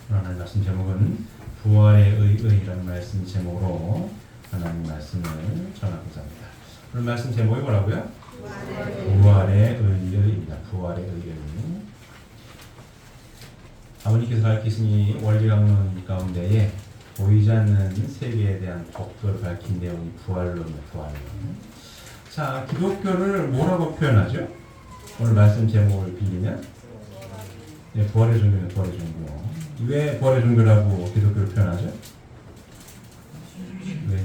하나님 말씀 제목은 부활의 의의라는 말씀 제목으로 하나님 말씀을 전하고자 합니다. 오늘 말씀 제목이 뭐라고요? 부활의 의의입니다. 부활의 의의. 아버님께서 밝히신 이 원리강론 가운데에 보이지 않는 세계에 대한 법도를 밝힌 내용이 부활론이에요. 부활론. 자, 기독교를 뭐라고 표현하죠? 오늘 말씀 제목을 빌리면 네, 부활의 종교는 부활의 종교. 왜 부활의 종교라고 기독교를 표현하죠? 왜?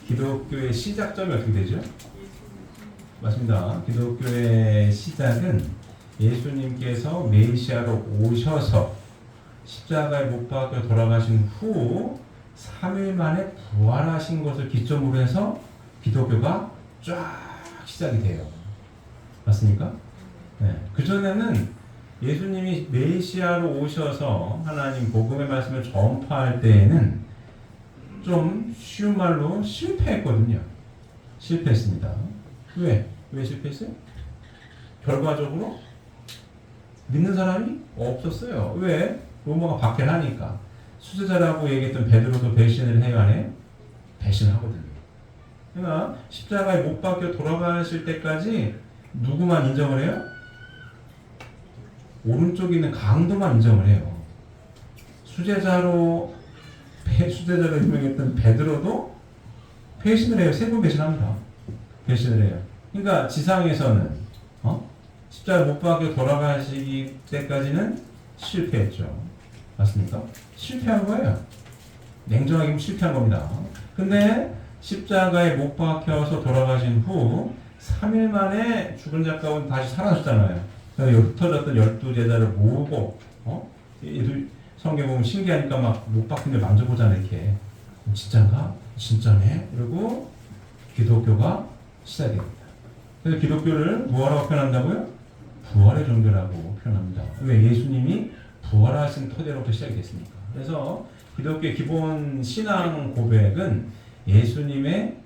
기독교의 시작점이 어떻게 되죠? 맞습니다. 기독교의 시작은 예수님께서 메시아로 오셔서 십자가에 못 박혀 돌아가신 후 3일 만에 부활하신 것을 기점으로 해서 기독교가 쫙 시작이 돼요. 맞습니까? 네. 그전에는 예수님이 메시아로 오셔서 하나님 복음의 말씀을 전파할 때에는 좀 쉬운 말로 실패했거든요. 실패했습니다. 왜? 왜 실패했어요? 결과적으로 믿는 사람이 없었어요. 왜? 로마가 박해를 하니까. 수제자라고 얘기했던 베드로도 배신을 해요, 안 해요? 배신하거든요. 그러니까 십자가에 못 박혀 돌아가실 때까지 누구만 인정을 해요? 오른쪽에 있는 강도만 인정을 해요. 수제자로 유명했던 베드로도 배신을 해요. 3번 배신합니다. 배신을 해요. 그러니까 지상에서는 십자가에 못 박혀 돌아가시기 때까지는 실패했죠. 맞습니까? 실패한 거예요. 냉정하게 실패한 겁니다. 근데 십자가에 못 박혀서 돌아가신 후 3일 만에 죽은 자 가운데 다시 살아났잖아요. 흩어졌던 12제자를 모으고 성경 보면 신기하니까 막 못 박힌 데 만져보잖아요. 이렇게 진짜인가? 진짜네? 그리고 기독교가 시작이 됩니다. 그래서 기독교를 뭐라고 표현한다고요? 부활의 종교라고 표현합니다. 왜? 예수님이 부활하신 토대로부터 시작이 됐으니까. 그래서 기독교의 기본 신앙 고백은 예수님의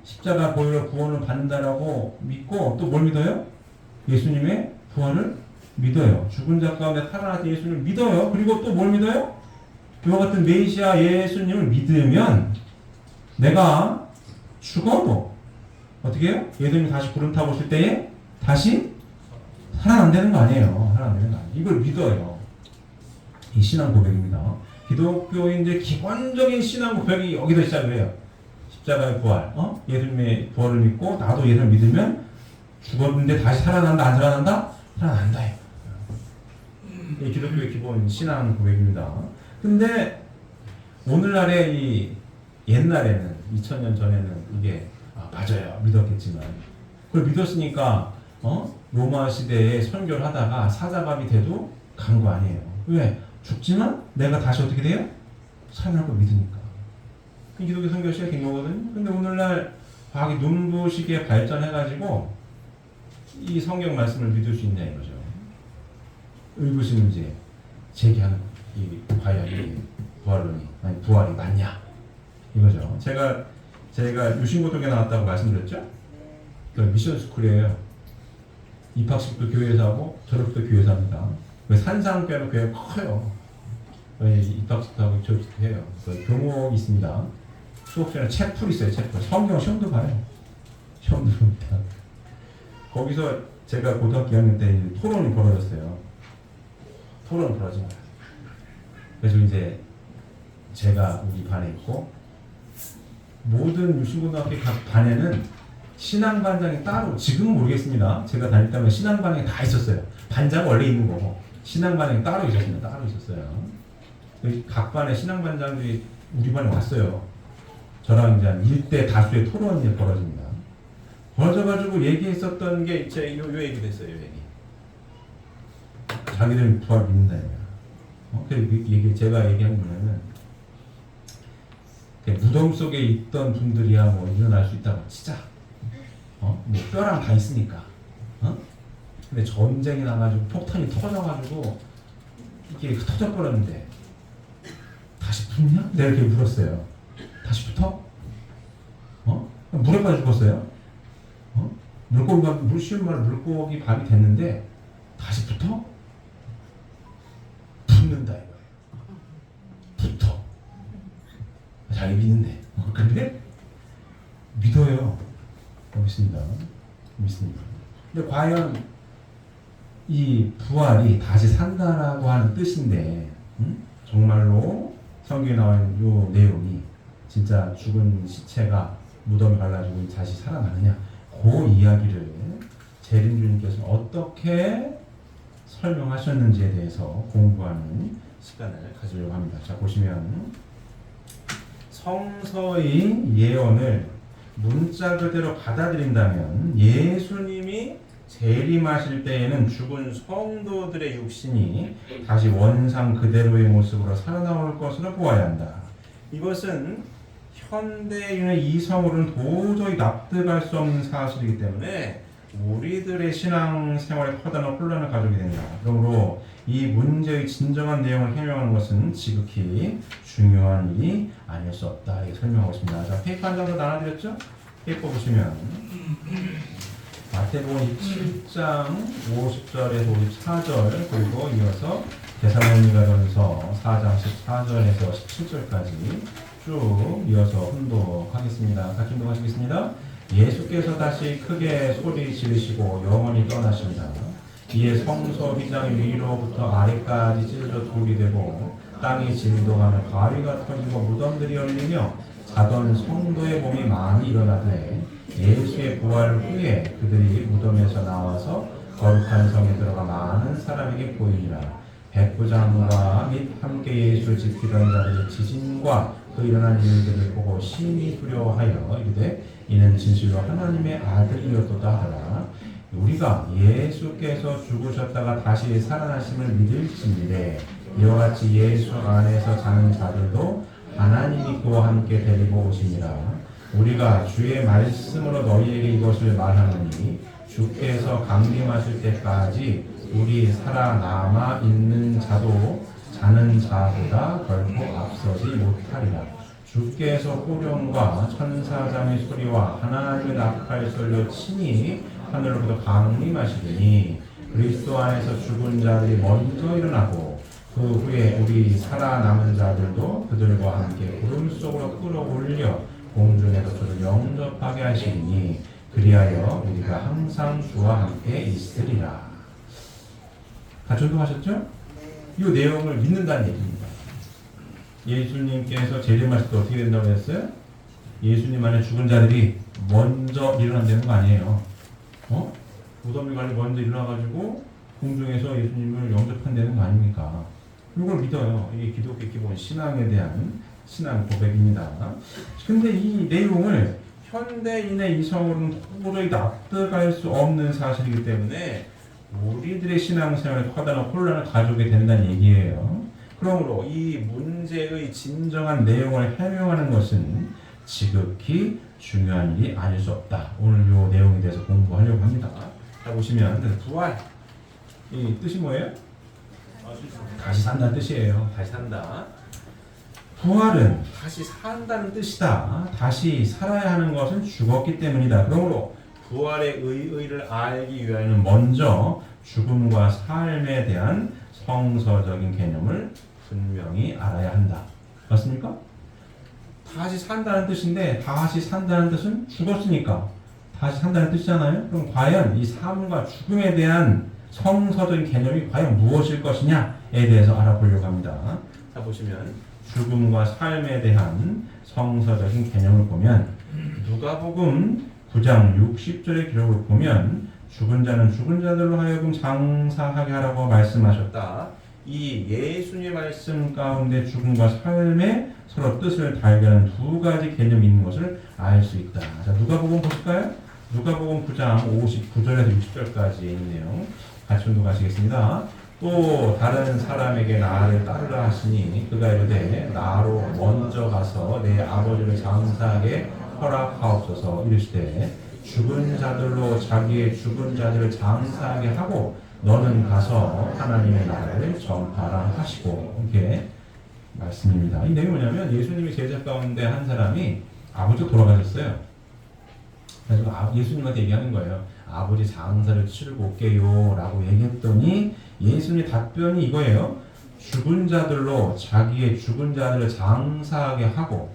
십자가 보혈로 구원을 받는다라고 믿고 또 뭘 믿어요? 예수님의 부활을 믿어요. 죽은 자 가운데 살아나신 예수님을 믿어요. 그리고 또 뭘 믿어요? 이와 같은 메시아 예수님을 믿으면 내가 죽어도 어떻게 해요? 예수님이 다시 구름 타고 오실 때에 다시 살아난다는 거 아니에요. 살아난다는 거 아니에요. 이걸 믿어요. 이 신앙 고백입니다. 기독교인들 기본적인 신앙 고백이 여기서 시작을 해요. 십자가의 부활, 예수님의 부활을 믿고 나도 예수님을 믿으면 죽었는데 다시 살아난다, 안 살아난다? 살아난다. 이 기독교의 기본 신앙 고백입니다. 근데 오늘날의 이 옛날에는 2000년 전에는 이게 맞아요. 믿었겠지만 그걸 믿었으니까 로마 시대에 선교를 하다가 사자밥이 돼도 간 거 아니에요. 왜? 죽지만 내가 다시 어떻게 돼요? 살아날 걸 믿으니까. 그 기독교 선교 시작된 거거든요. 근데 오늘날 과학이 눈부시게 발전해가지고 이 성경 말씀을 믿을 수 있냐 이거죠. 의구심을 이제 제기하는 이 과연 이 부활론이 아니 부활이 맞냐 이거죠. 제가 유신고등에 나왔다고 말씀드렸죠. 그 미션 스쿨이에요. 입학식도 교회에서 하고 졸업도 교회에서 합니다. 왜 산상교회는 교회가 커요. 입학식도 하고 졸업식도 해요. 그 교목이 있습니다. 수업 시간에 책풀 있어요. 책풀. 성경 시험도 봐요. 시험도 봅니다. 거기서 제가 고등학교 2학년 때 토론이 벌어졌어요. 토론이 벌어진 거예요. 그래서 이제 제가 우리 반에 있고 모든 유신고등학교 각 반에는 신앙반장이 따로 지금은 모르겠습니다. 제가 다닐 때면 신앙반장이 다 있었어요. 반장은 원래 있는 거고 신앙반장이 따로 있었습니다. 따로 있었어요. 각 반의 신앙반장들이 우리 반에 왔어요. 저랑 이제 한 1대 다수의 토론이 벌어집니다. 벌어져가지고 얘기했었던 게 요 얘기도 했어요. 요 얘기. 자기들은 부활 믿는다. 그래서 제가 얘기한 거는 무덤 속에 있던 분들이야 뭐 일어날 수 있다고 치자. 뭐 뼈랑 다 있으니까. 근데 전쟁이 나가지고 폭탄이 터져가지고 이게 터져버렸는데 다시 붙냐? 내가 이렇게 물었어요. 다시 붙어? 물에 빠져 죽었어요. 쉬운 말로 물고기 밥이 됐는데 다시 붙어? 믿는다 이거예요. 붙어. 자기 믿는데. 근데 믿어요. 믿습니다. 믿습니다. 근데 과연 이 부활이 다시 산다라고 하는 뜻인데 정말로 성경에 나와 있는 이 내용이 진짜 죽은 시체가 무덤에 갈라지고 다시 살아나느냐, 그 이야기를 재림주님께서 어떻게 설명하셨는지에 대해서 공부하는 시간을 가지려고 합니다. 자, 보시면 성서의 예언을 문자 그대로 받아들인다면 예수님이 재림하실 때에는 죽은 성도들의 육신이 다시 원상 그대로의 모습으로 살아나올 것으로 보아야 한다. 이것은 현대인의 이성으로는 도저히 납득할 수 없는 사실이기 때문에 우리들의 신앙생활에 커다란 혼란을 가져오게 된다. 그러므로 이 문제의 진정한 내용을 해명하는 것은 지극히 중요한 일이 아닐 수 없다. 이렇게 설명하고 있습니다. 자, 페이퍼 한 장 더 나눠드렸죠? 페이퍼 보시면 마태복음 27장 50절에서 54절, 그리고 이어서 데살로니가전서 4장 14절에서 17절까지 쭉 이어서 훈독하겠습니다. 같이 훈독하시겠습니다. 예수께서 다시 크게 소리 지르시고 영원히 떠나신다. 이에 성소 휘장 위로부터 아래까지 찢어져 돌이 되고 땅이 진동하며 바위가 터지고 무덤들이 열리며 자던 성도의 몸이 많이 일어나되 예수의 부활 후에 그들이 무덤에서 나와서 거룩한 성에 들어가 많은 사람에게 보이니라. 백부장과 및 함께 예수를 지키던 자들의 지진과 그 일어난 일들을 보고 심히 두려워하여 이르되 이는 진실로 하나님의 아들이었도다 하더라. 우리가 예수께서 죽으셨다가 다시 살아나심을 믿을진데 이와 같이 예수 안에서 자는 자들도 하나님이 그와 함께 데리고 오시니라. 우리가 주의 말씀으로 너희에게 이것을 말하노니 주께서 강림하실 때까지 우리 살아남아 있는 자도 자는 자보다 결코 앞서지 못하리라. 주께서 호령과 천사장의 소리와 하나님의 나팔 소리로 친히 하늘로부터 강림하시리니 그리스도 안에서 죽은 자들이 먼저 일어나고 그 후에 우리 살아남은 자들도 그들과 함께 구름 속으로 끌어올려 공중에서 주를 영접하게 하시리니 그리하여 우리가 항상 주와 함께 있으리라. 같이 운동하셨죠? 이 내용을 믿는다는 얘기입니다. 예수님께서 재림하실 때 어떻게 된다고 했어요? 예수님 안에 죽은 자들이 먼저 일어난다는 거 아니에요. 무덤에 가서 먼저 일어나가지고 공중에서 예수님을 영접한다는 거 아닙니까? 이걸 믿어요. 이게 기독교 기본 신앙에 대한 신앙 고백입니다. 근데 이 내용을 현대인의 이성으로는 도저히 납득할 수 없는 사실이기 때문에 우리들의 신앙생활에 커다란 혼란을 가져오게 된다는 얘기예요. 그러므로 이 문제의 진정한 내용을 해명하는 것은 지극히 중요한 일이 아닐 수 없다. 오늘 이 내용에 대해서 공부하려고 합니다. 자, 보시면 부활, 이 뜻이 뭐예요? 다시 산다는 뜻이에요. 다시 산다. 부활은 다시 산다는 뜻이다. 다시 살아야 하는 것은 죽었기 때문이다. 그러므로 부활의 의의를 알기 위하여는 먼저 죽음과 삶에 대한 성서적인 개념을 분명히 알아야 한다. 맞습니까? 다시 산다는 뜻인데 다시 산다는 뜻은 죽었으니까 다시 산다는 뜻이잖아요. 그럼 과연 이 삶과 죽음에 대한 성서적인 개념이 과연 무엇일 것이냐에 대해서 알아보려고 합니다. 자, 보시면 죽음과 삶에 대한 성서적인 개념을 보면 누가복음 9장 60절의 기록을 보면 죽은 자는 죽은 자들로 하여금 장사하게 하라고 말씀하셨다. 이 예수님의 말씀 가운데 죽음과 삶의 서로 뜻을 달리하는 두 가지 개념이 있는 것을 알 수 있다. 자, 누가복음 보실까요? 누가복음 9장 59절에서 60절까지 있는 내용 같이 운동하시겠습니다. 또 다른 사람에게 나를 따르라 하시니 그가 이르되 나로 먼저 가서 내 아버지를 장사하게 허락하옵소서. 이르시되 죽은 자들로 자기의 죽은 자들을 장사하게 하고 너는 가서 하나님의 나라를 전파라 하시고, 이렇게 말씀입니다. 이 내용이 뭐냐면 예수님의 제자 가운데 한 사람이 아버지가 돌아가셨어요. 그래서 예수님한테 얘기하는 거예요. 아버지 장사를 치르고 올게요 라고 얘기했더니 예수님의 답변이 이거예요. 죽은 자들로 자기의 죽은 자들을 장사하게 하고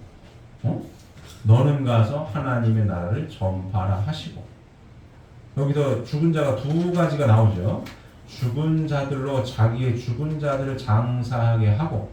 너는 가서 하나님의 나라를 전파하라 하시고. 여기서 죽은 자가 두 가지가 나오죠. 죽은 자들로 자기의 죽은 자들을 장사하게 하고,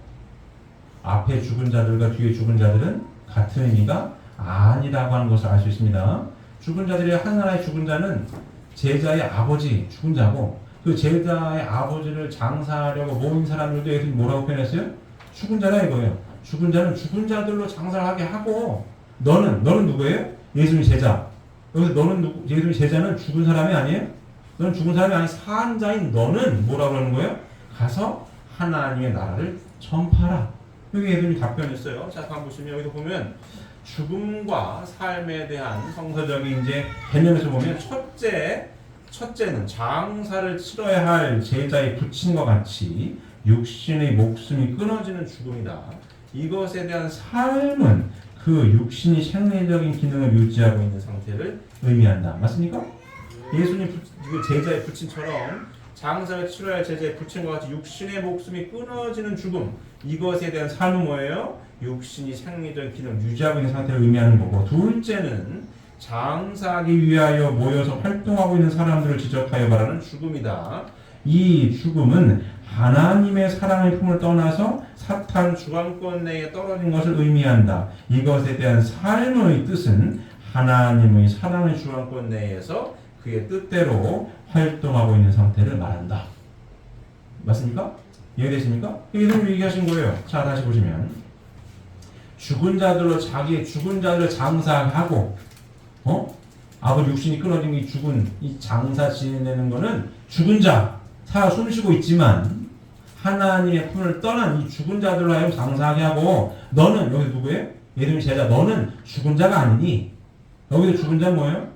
앞에 죽은 자들과 뒤에 죽은 자들은 같은 의미가 아니라고 하는 것을 알 수 있습니다. 죽은 자들이 하나의 죽은 자는 제자의 아버지 죽은 자고, 그 제자의 아버지를 장사하려고 모인 사람들도 예수님이 뭐라고 표현했어요? 죽은 자라 이거예요. 죽은 자는 죽은 자들로 장사를 하게 하고, 너는 누구예요? 예수님 제자. 여기서 너는 누구? 예수님 제자는 죽은 사람이 아니에요? 너는 죽은 사람이 아닌 산 자인 너는 뭐라고 하는 거예요? 가서 하나님의 나라를 전파하라. 여기 예수님이 답변했어요. 자, 한번 보시면 여기서 보면 죽음과 삶에 대한 성서적인 이제 개념에서 보면 첫째는 장사를 치러야 할 제자의 부친과 같이 육신의 목숨이 끊어지는 죽음이다. 이것에 대한 삶은 그 육신이 생리적인 기능을 유지하고 있는 상태를 의미한다. 맞습니까? 예수님 제자의 부친처럼 장사를 치러야 할 제자의 부친과 같이 육신의 목숨이 끊어지는 죽음, 이것에 대한 삶은 뭐예요? 육신이 생리적인 기능을 유지하고 있는 상태를 의미하는 거고, 둘째는 장사하기 위하여 모여서 활동하고 있는 사람들을 지적하여 말하는 죽음이다. 이 죽음은 하나님의 사랑의 품을 떠나서 사탄 주관권 내에 떨어진 것을 의미한다. 이것에 대한 삶의 뜻은 하나님의 사랑의 주관권 내에서 그의 뜻대로 활동하고 있는 상태를 말한다. 맞습니까? 이해되십니까? 예수님이 얘기하신 거예요. 자, 다시 보시면 죽은 자들로 자기의 죽은 자들을 장사하고, 아버지 육신이 끊어진 이 죽은 이 장사 지내는 거는 죽은 자, 살아 숨쉬고 있지만 하나님의 품을 떠난 이 죽은 자들로 하여금 장사하게 하고, 너는 여기 누구예요? 예수님 제자, 너는 죽은 자가 아니니. 여기서 죽은 자는 뭐예요?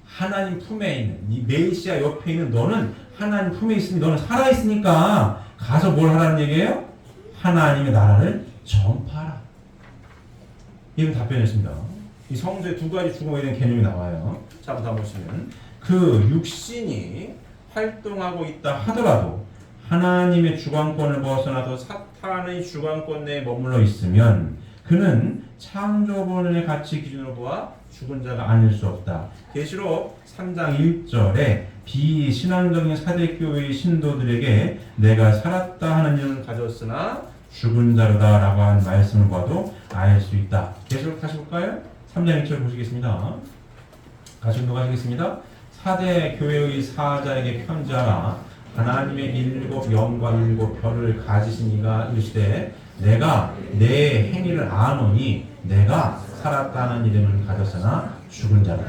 하나님 품에 있는 이 메시아 옆에 있는 너는 하나님 품에 있으니 너는 살아 있으니까 가서 뭘 하라는 얘기예요? 하나님의 나라를 전파하라. 이런 답변이었습니다. 이 성서에 두 가지 죽음에 대한 개념이 나와요. 자, 한번 보시면 그 육신이 활동하고 있다 하더라도 하나님의 주관권을 벗어나서 사탄의 주관권 내에 머물러 있으면 그는 창조본의 가치 기준으로 보아 죽은 자가 아닐 수 없다. 계시록 3장 1절에 비신앙적인 사대교회의 신도들에게 내가 살았다 하는 이름을 가졌으나 죽은 자로다 라고 하는 말씀을 봐도 알 수 있다. 계시록 다시 볼까요? 3장 1절 보시겠습니다. 같이 읽어가시겠습니다. 사대교회의 사자에게 편지하라. 하나님의 일곱 영과 일곱 별을 가지신 이가 이르시되 내가 내 행위를 아노니 내가 살았다는 이름을 가졌으나 죽은 자다.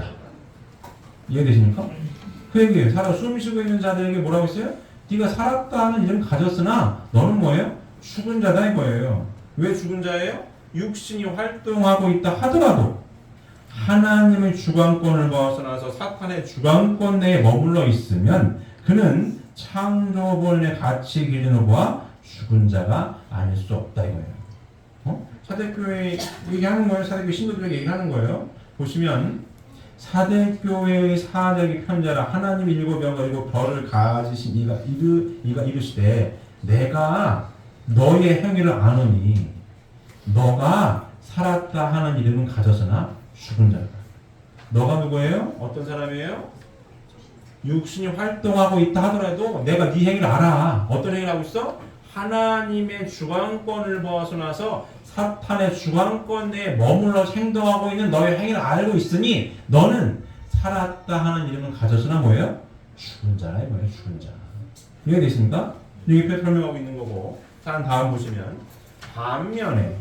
이해되십니까? 그 얘기예요. 살아 숨쉬고 있는 자들에게 뭐라고 했어요? 네가 살았다는 이름을 가졌으나 너는 뭐예요? 죽은 자다 이거예요. 왜 죽은 자예요? 육신이 활동하고 있다 하더라도 하나님의 주관권을 벗어나서 사탄의 주관권 내에 머물러 있으면 그는 창조본의 가치 기준으로 보아 죽은 자가 아닐 수 없다 이거예요. 사대교회 얘기하는 거예요. 사대교회 신도들에게 얘기하는 거예요. 보시면 사대교회의 사자에게 편지하라. 하나님 일곱 영과 일곱 별을 가지신 이가 이르시되 내가 너의 행위를 아노니 너가 살았다 하는 이름은 가졌으나 죽은 자다. 너가 누구예요? 어떤 사람이에요? 육신이 활동하고 있다 하더라도 내가 네 행위를 알아. 어떤 행위를 하고 있어? 하나님의 주관권을 벗어나서 사탄의 주관권 내에 머물러 행동하고 있는 너의 행위를 알고 있으니 너는 살았다 하는 이름은 가졌으나 뭐예요? 죽은 자라 이거예요. 죽은 자. 이해되십니까? 이렇게 설명하고 있는 거고. 자, 다음 보시면 반면에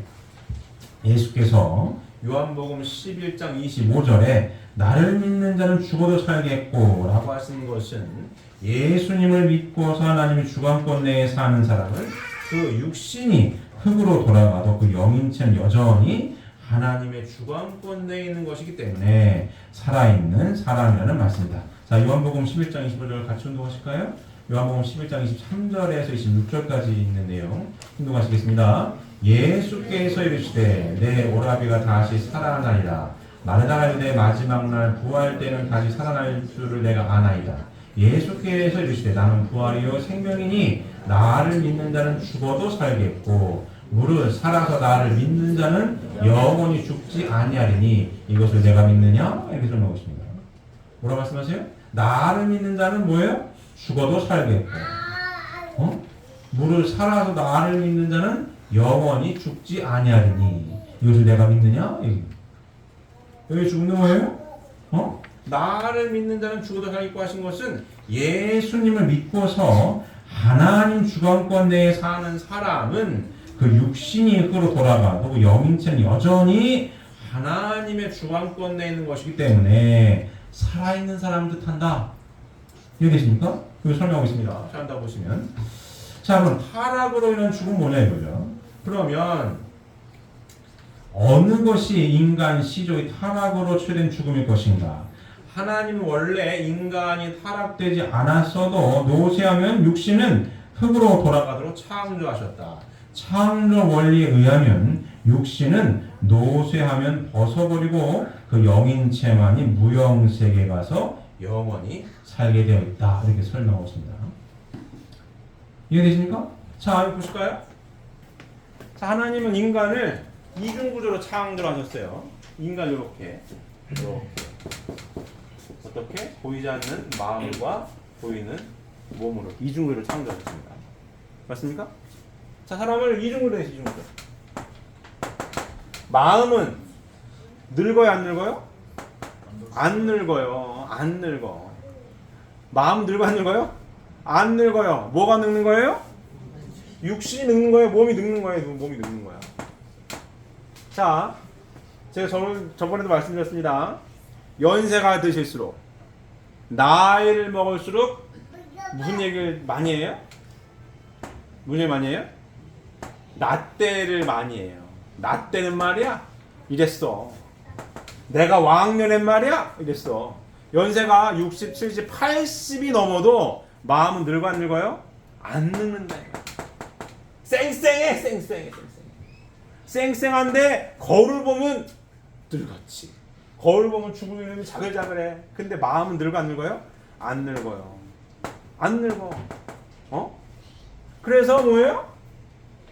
예수께서 요한복음 11장 25절에 나를 믿는 자는 죽어도 살겠고 라고 하신 것은 예수님을 믿고서 하나님의 주관권 내에 사는 사람을 그 육신이 흙으로 돌아가도 그 영인체는 여전히 하나님의 주관권 내에 있는 것이기 때문에 살아있는 사람이라는 말씀입니다. 자, 요한복음 11장 25절 같이 운동하실까요? 요한복음 11장 23절에서 26절까지 있는 내용 운동하시겠습니다. 예수께서 이르시되 내 오라비가 다시 살아나리라. 마르다가 이르되 마지막 날 부활 때는 다시 살아날 줄을 내가 아나이다. 예수께서 이르시되 나는 부활이요 생명이니 나를 믿는 자는 죽어도 살겠고 무릇 살아서 나를 믿는 자는 영원히 죽지 아니하리니 이것을 내가 믿느냐? 이렇게 설명하고 있습니다. 뭐라 말씀하세요? 나를 믿는 자는 뭐예요? 죽어도 살겠고 무릇 살아서 나를 믿는 자는 영원히 죽지 아니하리니 이것을 내가 믿느냐? 여기 죽는 거예요? 나를 믿는 자는 죽어도 살겠고 하신 것은 예수님을 믿고서 하나님 주관권 내에 사는 사람은 그 육신이 흙으로 돌아가도 영인체는 여전히 하나님의 주관권 내에 있는 것이기 때문에 살아있는 사람 뜻한다. 이해되십니까? 이거 설명하고 있습니다. 자, 한다 보시면. 자, 그럼 타락으로 인한 죽음 뭐냐 이거죠. 그러면 어느 것이 인간 시조의 타락으로 취된 죽음일 것인가? 하나님은 원래 인간이 타락되지 않았어도 노쇠하면 육신은 흙으로 돌아가도록 창조하셨다. 창조 원리에 의하면 육신은 노쇠하면 벗어버리고 그 영인체만이 무영세계에 가서 영원히 살게 되어 있다. 이렇게 설명하고 있습니다. 이해되십니까? 자, 여기 보실까요? 자, 하나님은 인간을 이중구조로 창조하셨어요. 인간 이렇게 어떻게? 보이지 않는 마음과 보이는 몸으로 이중구조로 창조하셨습니다. 맞습니까? 자, 사람을 이중구조로 해서 이중구조. 마음은 늙어요, 안 늙어요? 안 늙어요. 안 늙어. 마음 늙어, 안 늙어요? 안 늙어요. 뭐가 늙는 거예요? 육신이 늙는 거예요? 몸이 늙는 거예요? 몸이 늙는 거야. 자, 제가 저번에도 말씀드렸습니다. 연세가 드실수록, 나이를 먹을수록 무슨 얘기를 많이 해요? 무슨 얘기 많이 해요? 나때를 많이 해요. 나때는 말이야? 이랬어. 내가 왕년엔 말이야? 이랬어. 연세가 60, 70, 80이 넘어도 마음은 늙어 안 늙어요? 안 늙는다. 쌩쌩해, 쌩쌩해. 쌩쌩한데 거울 보면 늙었지. 거울 보면 죽은 이름이 자글자글해. 근데 마음은 늙어 안 늙어요? 안 늙어요. 안 늙어. 그래서 뭐예요?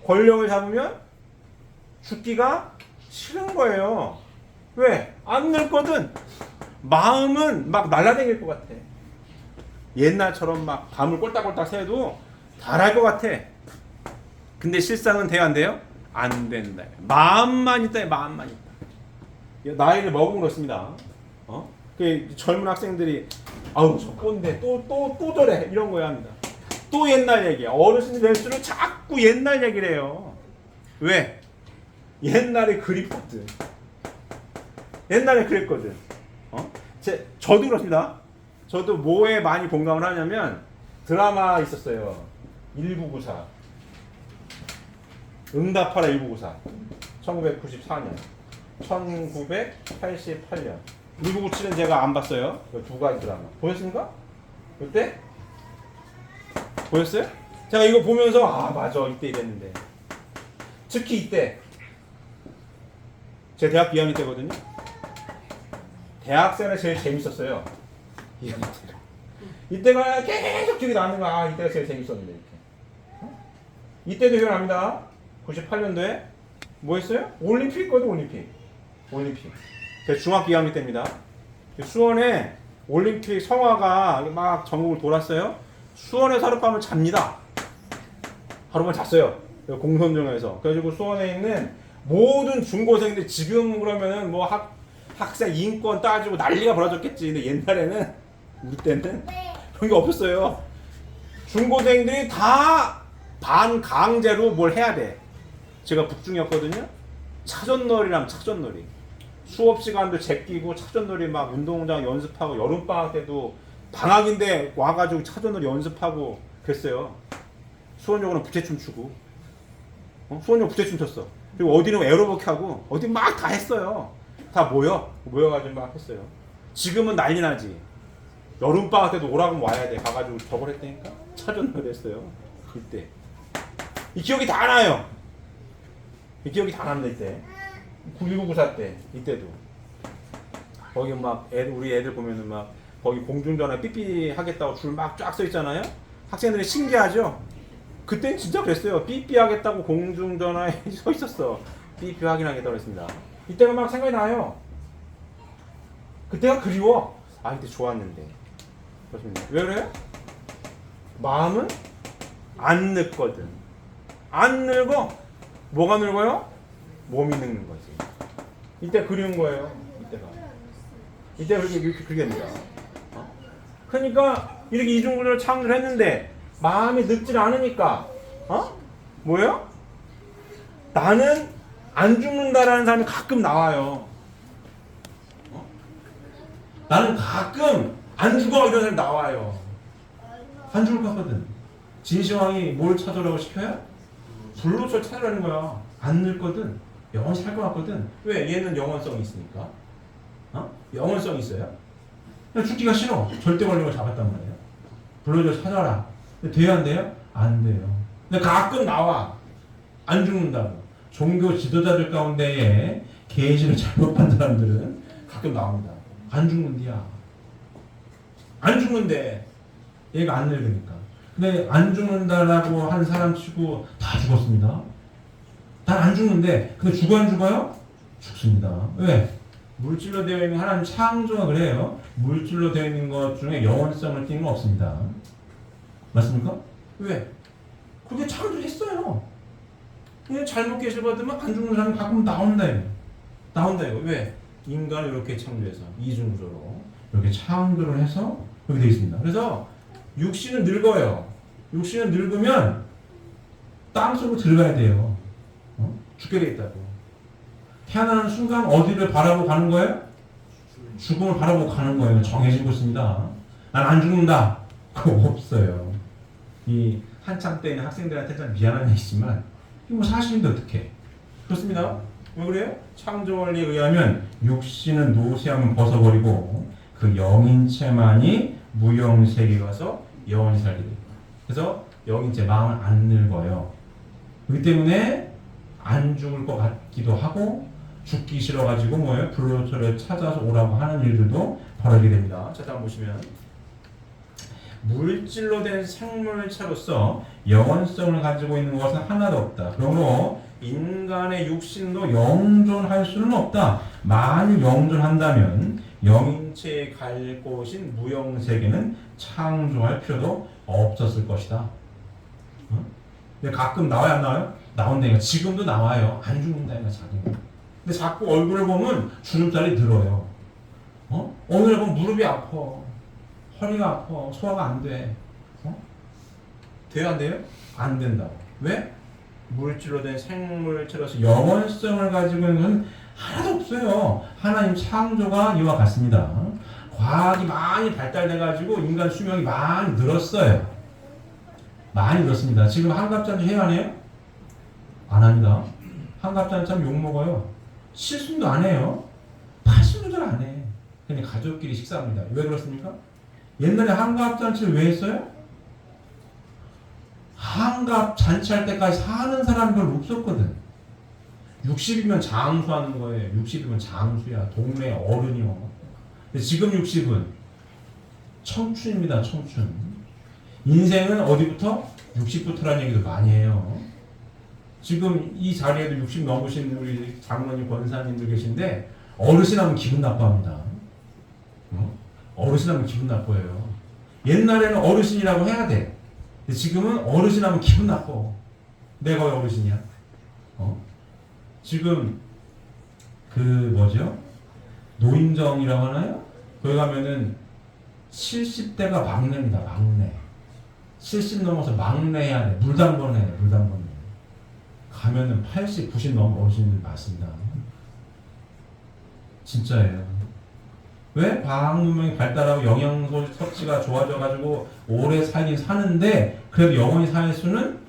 권력을 잡으면 죽기가 싫은 거예요. 왜? 안 늙거든. 마음은 막 날아다닐 것 같아. 옛날처럼 막 밤을 꼴딱꼴딱 새도 잘할 것 같아. 근데 실상은 돼요, 안 돼요? 안 된다. 마음만 있다, 마음만 있다. 나이를 먹으면 그렇습니다. 그 젊은 학생들이 아우 저 꼰대 또 저래 이런 거야 합니다. 또 옛날 얘기야. 어르신이 될수록 자꾸 옛날 얘기를 해요. 왜? 옛날에 그립거든. 옛날에 그랬거든. 저도 그렇습니다. 저도 뭐에 많이 공감을 하냐면 드라마 있었어요. 1994. 응답하라 1994. 1994년. 1988년. 1997은 제가 안 봤어요. 두 가지 드라마. 보셨습니까? 그때? 보였어요? 제가 이거 보면서 아 맞아 이때 이랬는데. 특히 이때 제 대학 2학년 때거든요. 대학생이 제일 재밌었어요. 2학년 때가. 이때가 계속 기억이 나는 거야. 아 이때가 제일 재밌었는데 이렇게. 이때도 기억납니다. 98년도에 뭐 했어요? 올림픽이거든 올림픽. 제가 중학교 2학년 때입니다. 수원에 올림픽 성화가 막 전국을 돌았어요. 수원에서 하룻밤을 잡니다. 하룻밤 잤어요. 공선정에서. 그래가지고 수원에 있는 모든 중고생들 지금 그러면은 뭐 학생 인권 따지고 난리가 벌어졌겠지. 근데 옛날에는 우리 때는 그런 게 없었어요. 중고생들이 다 반강제로 뭘 해야 돼. 제가 북중이었거든요. 차전놀이랑 차전놀이. 수업 시간도 제끼고 차전놀이 막 운동장 연습하고 여름방학 때도 방학인데 와가지고 차전놀이 연습하고 그랬어요. 수원역으로는 부채춤 추고 수원역 부채춤 췄어. 그리고 어디는 에어로빅 하고 어디 막 다 했어요. 다 모여가지고 막 했어요. 지금은 난리 나지. 여름방학 때도 오라고 와야 돼. 가가지고 저걸 했다니까. 차전놀이 했어요. 이때 이 기억이 다 나요. 이 기억이 다 납니다. 이때 1994 때 이때도 거기 막 우리 애들 보면은 막 거기 공중전화 삐삐 하겠다고 줄 막 쫙 서 있잖아요. 학생들이 신기하죠. 그땐 진짜 그랬어요. 삐삐 하겠다고 공중전화에 서 있었어. 삐삐 확인하겠다고 했습니다. 이때가 막 생각이 나요. 그때가 그리워. 아, 그때 좋았는데. 그렇습니다. 왜 그래요? 마음은 안 늙거든. 안 늙어. 뭐가 늙어요? 몸이 늙는 거지. 이때 그리운 거예요. 이때 이렇게 그리겠습니다. 그러니까 이렇게 이중구조를 창조를 했는데 마음이 늙질 않으니까 뭐예요? 나는 안 죽는다라는 사람이 가끔 나와요. 나는 가끔 안 죽어 이런 사람이 나와요. 안 죽을 것 같거든. 진시황이 뭘 찾으라고 시켜요? 불로초를 찾으라는 거야. 안 늙거든. 영원히 살 것 같거든. 왜? 얘는 영원성이 있으니까. 영원성이 있어요. 그냥 죽기가 싫어. 절대 권력을 잡았단 말이에요. 불로초를 찾아라. 근데 돼요 안 돼요? 안 돼요. 근데 가끔 나와. 안 죽는다고. 종교 지도자들 가운데에 계시를 잘못 본 사람들은 가끔 나옵니다. 안 죽는디야. 안 죽는데 얘가 안 늙으니까. 근데 안 죽는다라고 한 사람 치고 다 죽었습니다. 난 안 죽는데 근데 죽어 안 죽어요? 죽습니다. 왜? 물질로 되어 있는 하나님 창조가 그래요. 물질로 되어 있는 것 중에 영원성을 띠는 거 없습니다. 맞습니까? 왜? 그게 창조했어요. 그냥 잘못 계시를 받으면 안 죽는 사람이 가끔 나온다 이거. 나온다 이거. 왜? 인간을 이렇게 창조해서 이중구조로 이렇게 창조를 해서 그렇게 되어 있습니다. 그래서 육신은 늙어요. 육신은 늙으면 땅속으로 들어가야 돼요. 죽게 돼 있다고. 태어나는 순간 어디를 바라보고 가는 거예요? 죽음을 바라보고 가는 거예요. 정해지고 있습니다. 난 안 죽는다. 그거 없어요. 이 한참 때 있는 학생들한테 참 미안한 얘기지만 이거 뭐 사실인데 어떡해. 그렇습니다. 왜 그래요? 창조 원리에 의하면 육신은 노쇠함을 벗어버리고 그 영인체만이 무영세계에 가서 영원히 살게 됩니다. 그래서 영인체 마음을 안 늙어요. 그렇기 때문에 안 죽을 것 같기도 하고 죽기 싫어가지고 뭐예요? 불로초를 찾아서 오라고 하는 일들도 벌어지게 됩니다. 자, 다음 보시면 물질로 된 생물체로서 영원성을 가지고 있는 것은 하나도 없다. 그러므로 인간의 육신도 영존할 수는 없다. 만일 영존한다면 영인체에 갈 곳인 무영세계는 창조할 필요도 없었을 것이다. 근데 가끔 나와요 안 나와요? 나온다니까. 지금도 나와요. 안 죽는다니까 자기는. 근데 자꾸 얼굴을 보면 주름살이 늘어요. 오늘 보면 무릎이 아파. 허리가 아파. 소화가 안 돼. 돼요 안 돼요? 안 된다고. 왜? 물질로 된 생물체로서 영원성을 가지고 있는 것은 하나도 없어요. 하나님 창조가 이와 같습니다. 과학이 많이 발달돼가지고 인간 수명이 많이 늘었어요. 많이 늘었습니다. 지금 한갑잔치 해요 안 해요? 안 합니다. 한갑잔치 참 욕먹어요. 실순도 안 해요. 80년도 안 해. 그냥 가족끼리 식사합니다. 왜 그렇습니까? 옛날에 한갑잔치를 왜 했어요? 한갑 잔치할 때까지 사는 사람이 별로 없었거든. 60이면 장수하는 거예요. 60이면 장수야. 동네 어른이요. 근데 지금 60은 청춘입니다. 청춘. 인생은 어디부터? 60부터라는 얘기도 많이 해요. 지금 이 자리에도 60 넘으신 우리 장로님, 권사님들 계신데 어르신하면 기분 나빠합니다. 어르신하면 기분 나빠요. 옛날에는 어르신이라고 해야 돼. 근데 지금은 어르신하면 기분 나빠. 내가 왜 어르신이야? 지금 그 뭐죠? 노인정이라고 하나요? 거기 가면은 70대가 막내입니다. 막내. 70 넘어서 막내 해야 돼. 물담번 해야 돼. 물담번. 가면은 80, 90 넘은 어르신들 많습니다. 진짜예요. 왜? 과학 문명이 발달하고 영양소 섭취가 좋아져가지고 오래 살긴 사는데 그래도 영원히 살 수는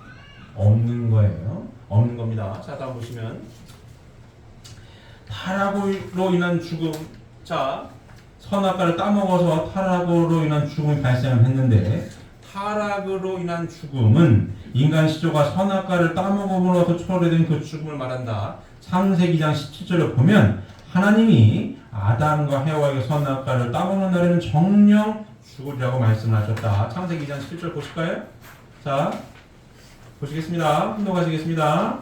없는 거예요. 없는 겁니다. 자, 다음 보시면 타락으로 인한 죽음. 자, 선악과를 따먹어서 타락으로 인한 죽음이 발생했는데 타락으로 인한 죽음은 인간 시조가 선악과를 따먹음으로써 초래된 그 죽음을 말한다. 창세기 2장 17절을 보면 하나님이 아담과 해와에게 선악과를 따먹는 날에는 정령 죽으리라고 말씀하셨다. 창세기 2장 17절 보실까요? 자, 보시겠습니다. 분노하시겠습니다.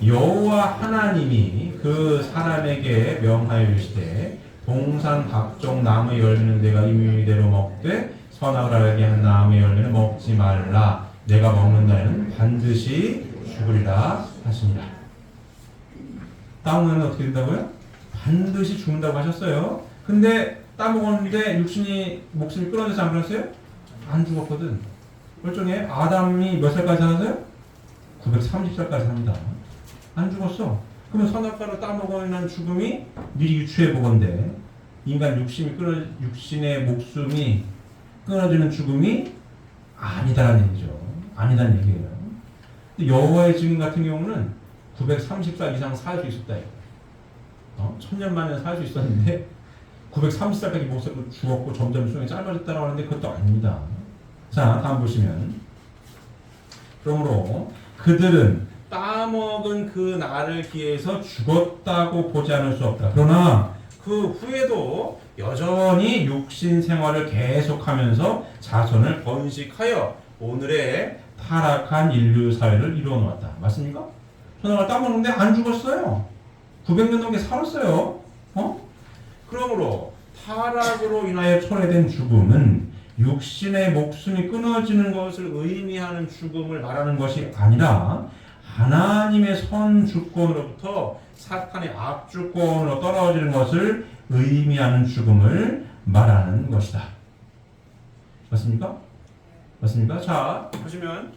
여호와 하나님이 그 사람에게 명하여 이르시되 동산 각종 나무의 열매는 내가 임의대로 먹되 선악을 알게 하는 나무의 열매는 먹지 말라. 내가 먹는 날에는 반드시 죽으리라 하시니라. 따먹는 어떻게 된다고요? 반드시 죽는다고 하셨어요. 근데 따먹었는데 목숨이 끊어져서 안 그랬어요? 안 죽었거든. 멀쩡해. 아담이 몇 살까지 살았어요? 930살까지 삽니다. 안 죽었어. 그러면 선악과를 따먹어는 죽음이 미리 유추해 보건대 인간 육신의 목숨이 끊어지는 죽음이 아니다라는 얘기죠. 아니다는 얘기예요. 근데 여호와의 증인 같은 경우는 930살 이상 살 수 있었다. 1000년 만에 살 수 있었는데 930살까지 못 살고 죽었고 점점 수명이 짧아졌다고 하는데 그것도 아닙니다. 자, 다음 보시면 그러므로 그들은 따먹은 그 날을 기해서 죽었다고 보지 않을 수 없다. 그러나 그 후에도 여전히 육신 생활을 계속하면서 자손을 번식하여 오늘의 타락한 인류 사회를 이루어 놓았다. 맞습니까? 선악을 따먹는데 안 죽었어요. 900년 넘게 살았어요. 그러므로 타락으로 인하여 초래된 죽음은 육신의 목숨이 끊어지는 것을 의미하는 죽음을 말하는 것이 아니라 하나님의 선 주권으로부터 사탄의 악 주권으로 떨어지는 것을 의미하는 죽음을 말하는 것이다. 맞습니까? 맞습니까? 자, 보시면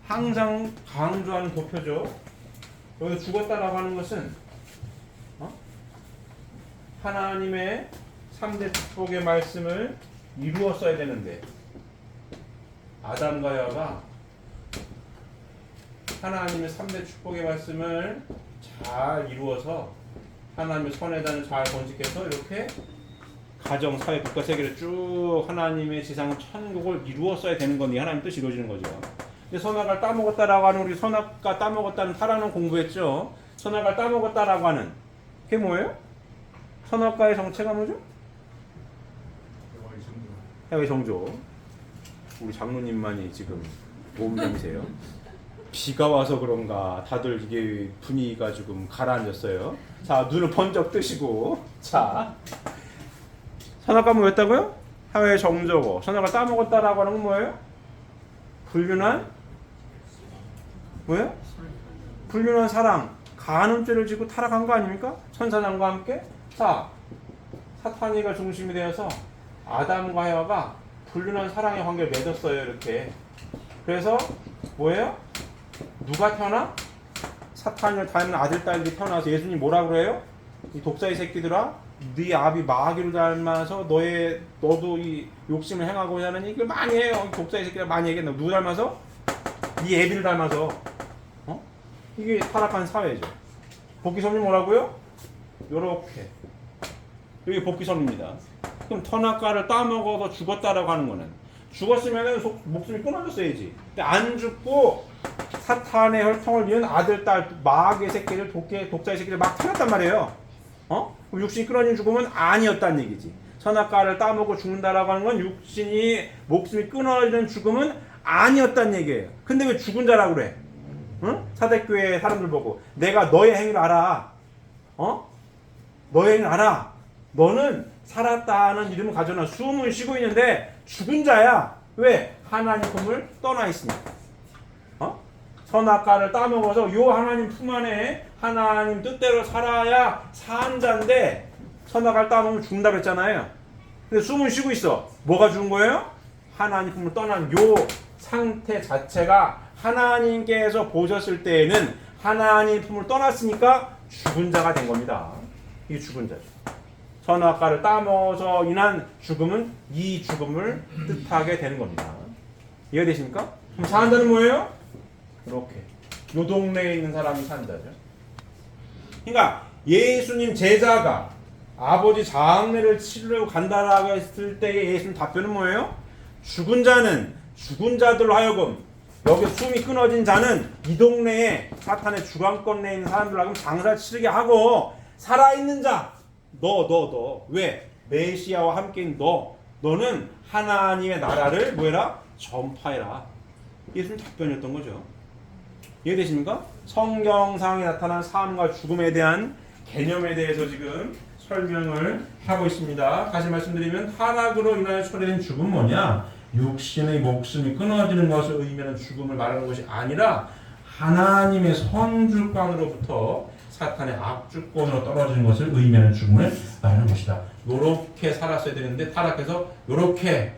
항상 강조하는 도표죠. 여기서 죽었다라고 하는 것은 하나님의 3대 축복의 말씀을 이루었어야 되는데 아담과 여호와가 하나님의 3대 축복의 말씀을 잘 이루어서 하나님의 선에다는 잘 번식해서 이렇게 가정, 사회, 국가, 세계를 쭉 하나님의 지상 천국을 이루었어야 되는 건데 하나님 뜻이 이루어지는 거죠. 근데 선악을 따먹었다라고 하는 우리 선악과 따먹었다는 타락은 공부했죠. 선악을 따먹었다라고 하는 그게 뭐예요? 선악과의 정체가 뭐죠? 해외 정조. 우리 장로님만이 지금 모험장이세요. 비가 와서 그런가 다들 이게 분위기가 조금 가라앉았어요. 자, 눈을 번쩍 뜨시고 자, 선악과 뭐였다고요? 해외 정조고 선악을 따먹었다라고 하는 건 뭐예요? 불륜한 뭐예요? 불륜한 사랑, 간음죄를 지고 타락한 거 아닙니까? 천사장과 함께. 자, 사탄이가 중심이 되어서 아담과 해와가 불륜한 사랑의 관계를 맺었어요. 이렇게. 그래서 뭐예요? 누가 태어나? 사탄을 닮은 아들, 딸들이 태어나서 예수님 뭐라 그래요? 이 독사의 새끼들아, 네 아비 마귀를 닮아서 너도 이 욕심을 행하고자 하는 얘기를 많이 해요. 독사의 새끼들 많이 얘기한다. 누구 닮아서? 네 애비를 닮아서. 이게 타락한 사회죠. 복귀선이 뭐라고요? 요렇게. 여기 복귀선입니다. 그럼 선악과를 따먹어서 죽었다라고 하는 거는 죽었으면 목숨이 끊어졌어야지. 근데 안 죽고 사탄의 혈통을 이은 아들, 딸, 마귀의 새끼를 독자의 새끼를 막 태웠단 말이에요. 육신이 끊어진 죽음은 아니었다는 얘기지. 선악과를 따먹고 죽는다라고 하는 건 육신이 목숨이 끊어지는 죽음은 아니었다는 얘기예요. 근데 왜 죽은 자라고 그래? 사대교회 사람들 보고 내가 너의 행위를 알아. 너의 행위를 알아. 너는 살았다는 이름을 가져나 숨을 쉬고 있는데 죽은 자야. 왜? 하나님 품을 떠나 있으니까. 선악과를 따먹어서 요 하나님 품 안에 하나님 뜻대로 살아야 산 자인데 선악과를 따먹으면 죽는다고 했잖아요. 근데 숨을 쉬고 있어. 뭐가 죽은 거예요? 하나님 품을 떠난 요 상태 자체가 하나님께서 보셨을 때에는 하나님 품을 떠났으니까 죽은 자가 된 겁니다. 이게 죽은 자죠. 선악과를 따먹어서 인한 죽음은 이 죽음을 뜻하게 되는 겁니다. 이해되십니까? 그럼 산자는 뭐예요? 이렇게 요 동네에 있는 사람이 산자죠. 그러니까 예수님 제자가 아버지 장례를 치르려고 간다라고 했을 때의 예수님 답변은 뭐예요? 죽은 자는 죽은 자들로 하여금 여기 숨이 끊어진 자는 이 동네에 사탄의 주관권 내에 있는 사람들로 하여금 장사를 치르게 하고 살아있는 자 너 왜? 메시아와 함께인 너는 하나님의 나라를 뭐해라? 전파해라. 예수님 답변이었던 거죠. 이해되십니까? 성경상에 나타난 삶과 죽음에 대한 개념에 대해서 지금 설명을 하고 있습니다. 다시 말씀드리면 타락으로 인하여 초래된 죽음은 뭐냐? 육신의 목숨이 끊어지는 것을 의미하는 죽음을 말하는 것이 아니라 하나님의 선주권으로부터 사탄의 악주권으로 떨어지는 것을 의미하는 죽음을 말하는 것이다. 요렇게 살았어야 되는데 타락해서 요렇게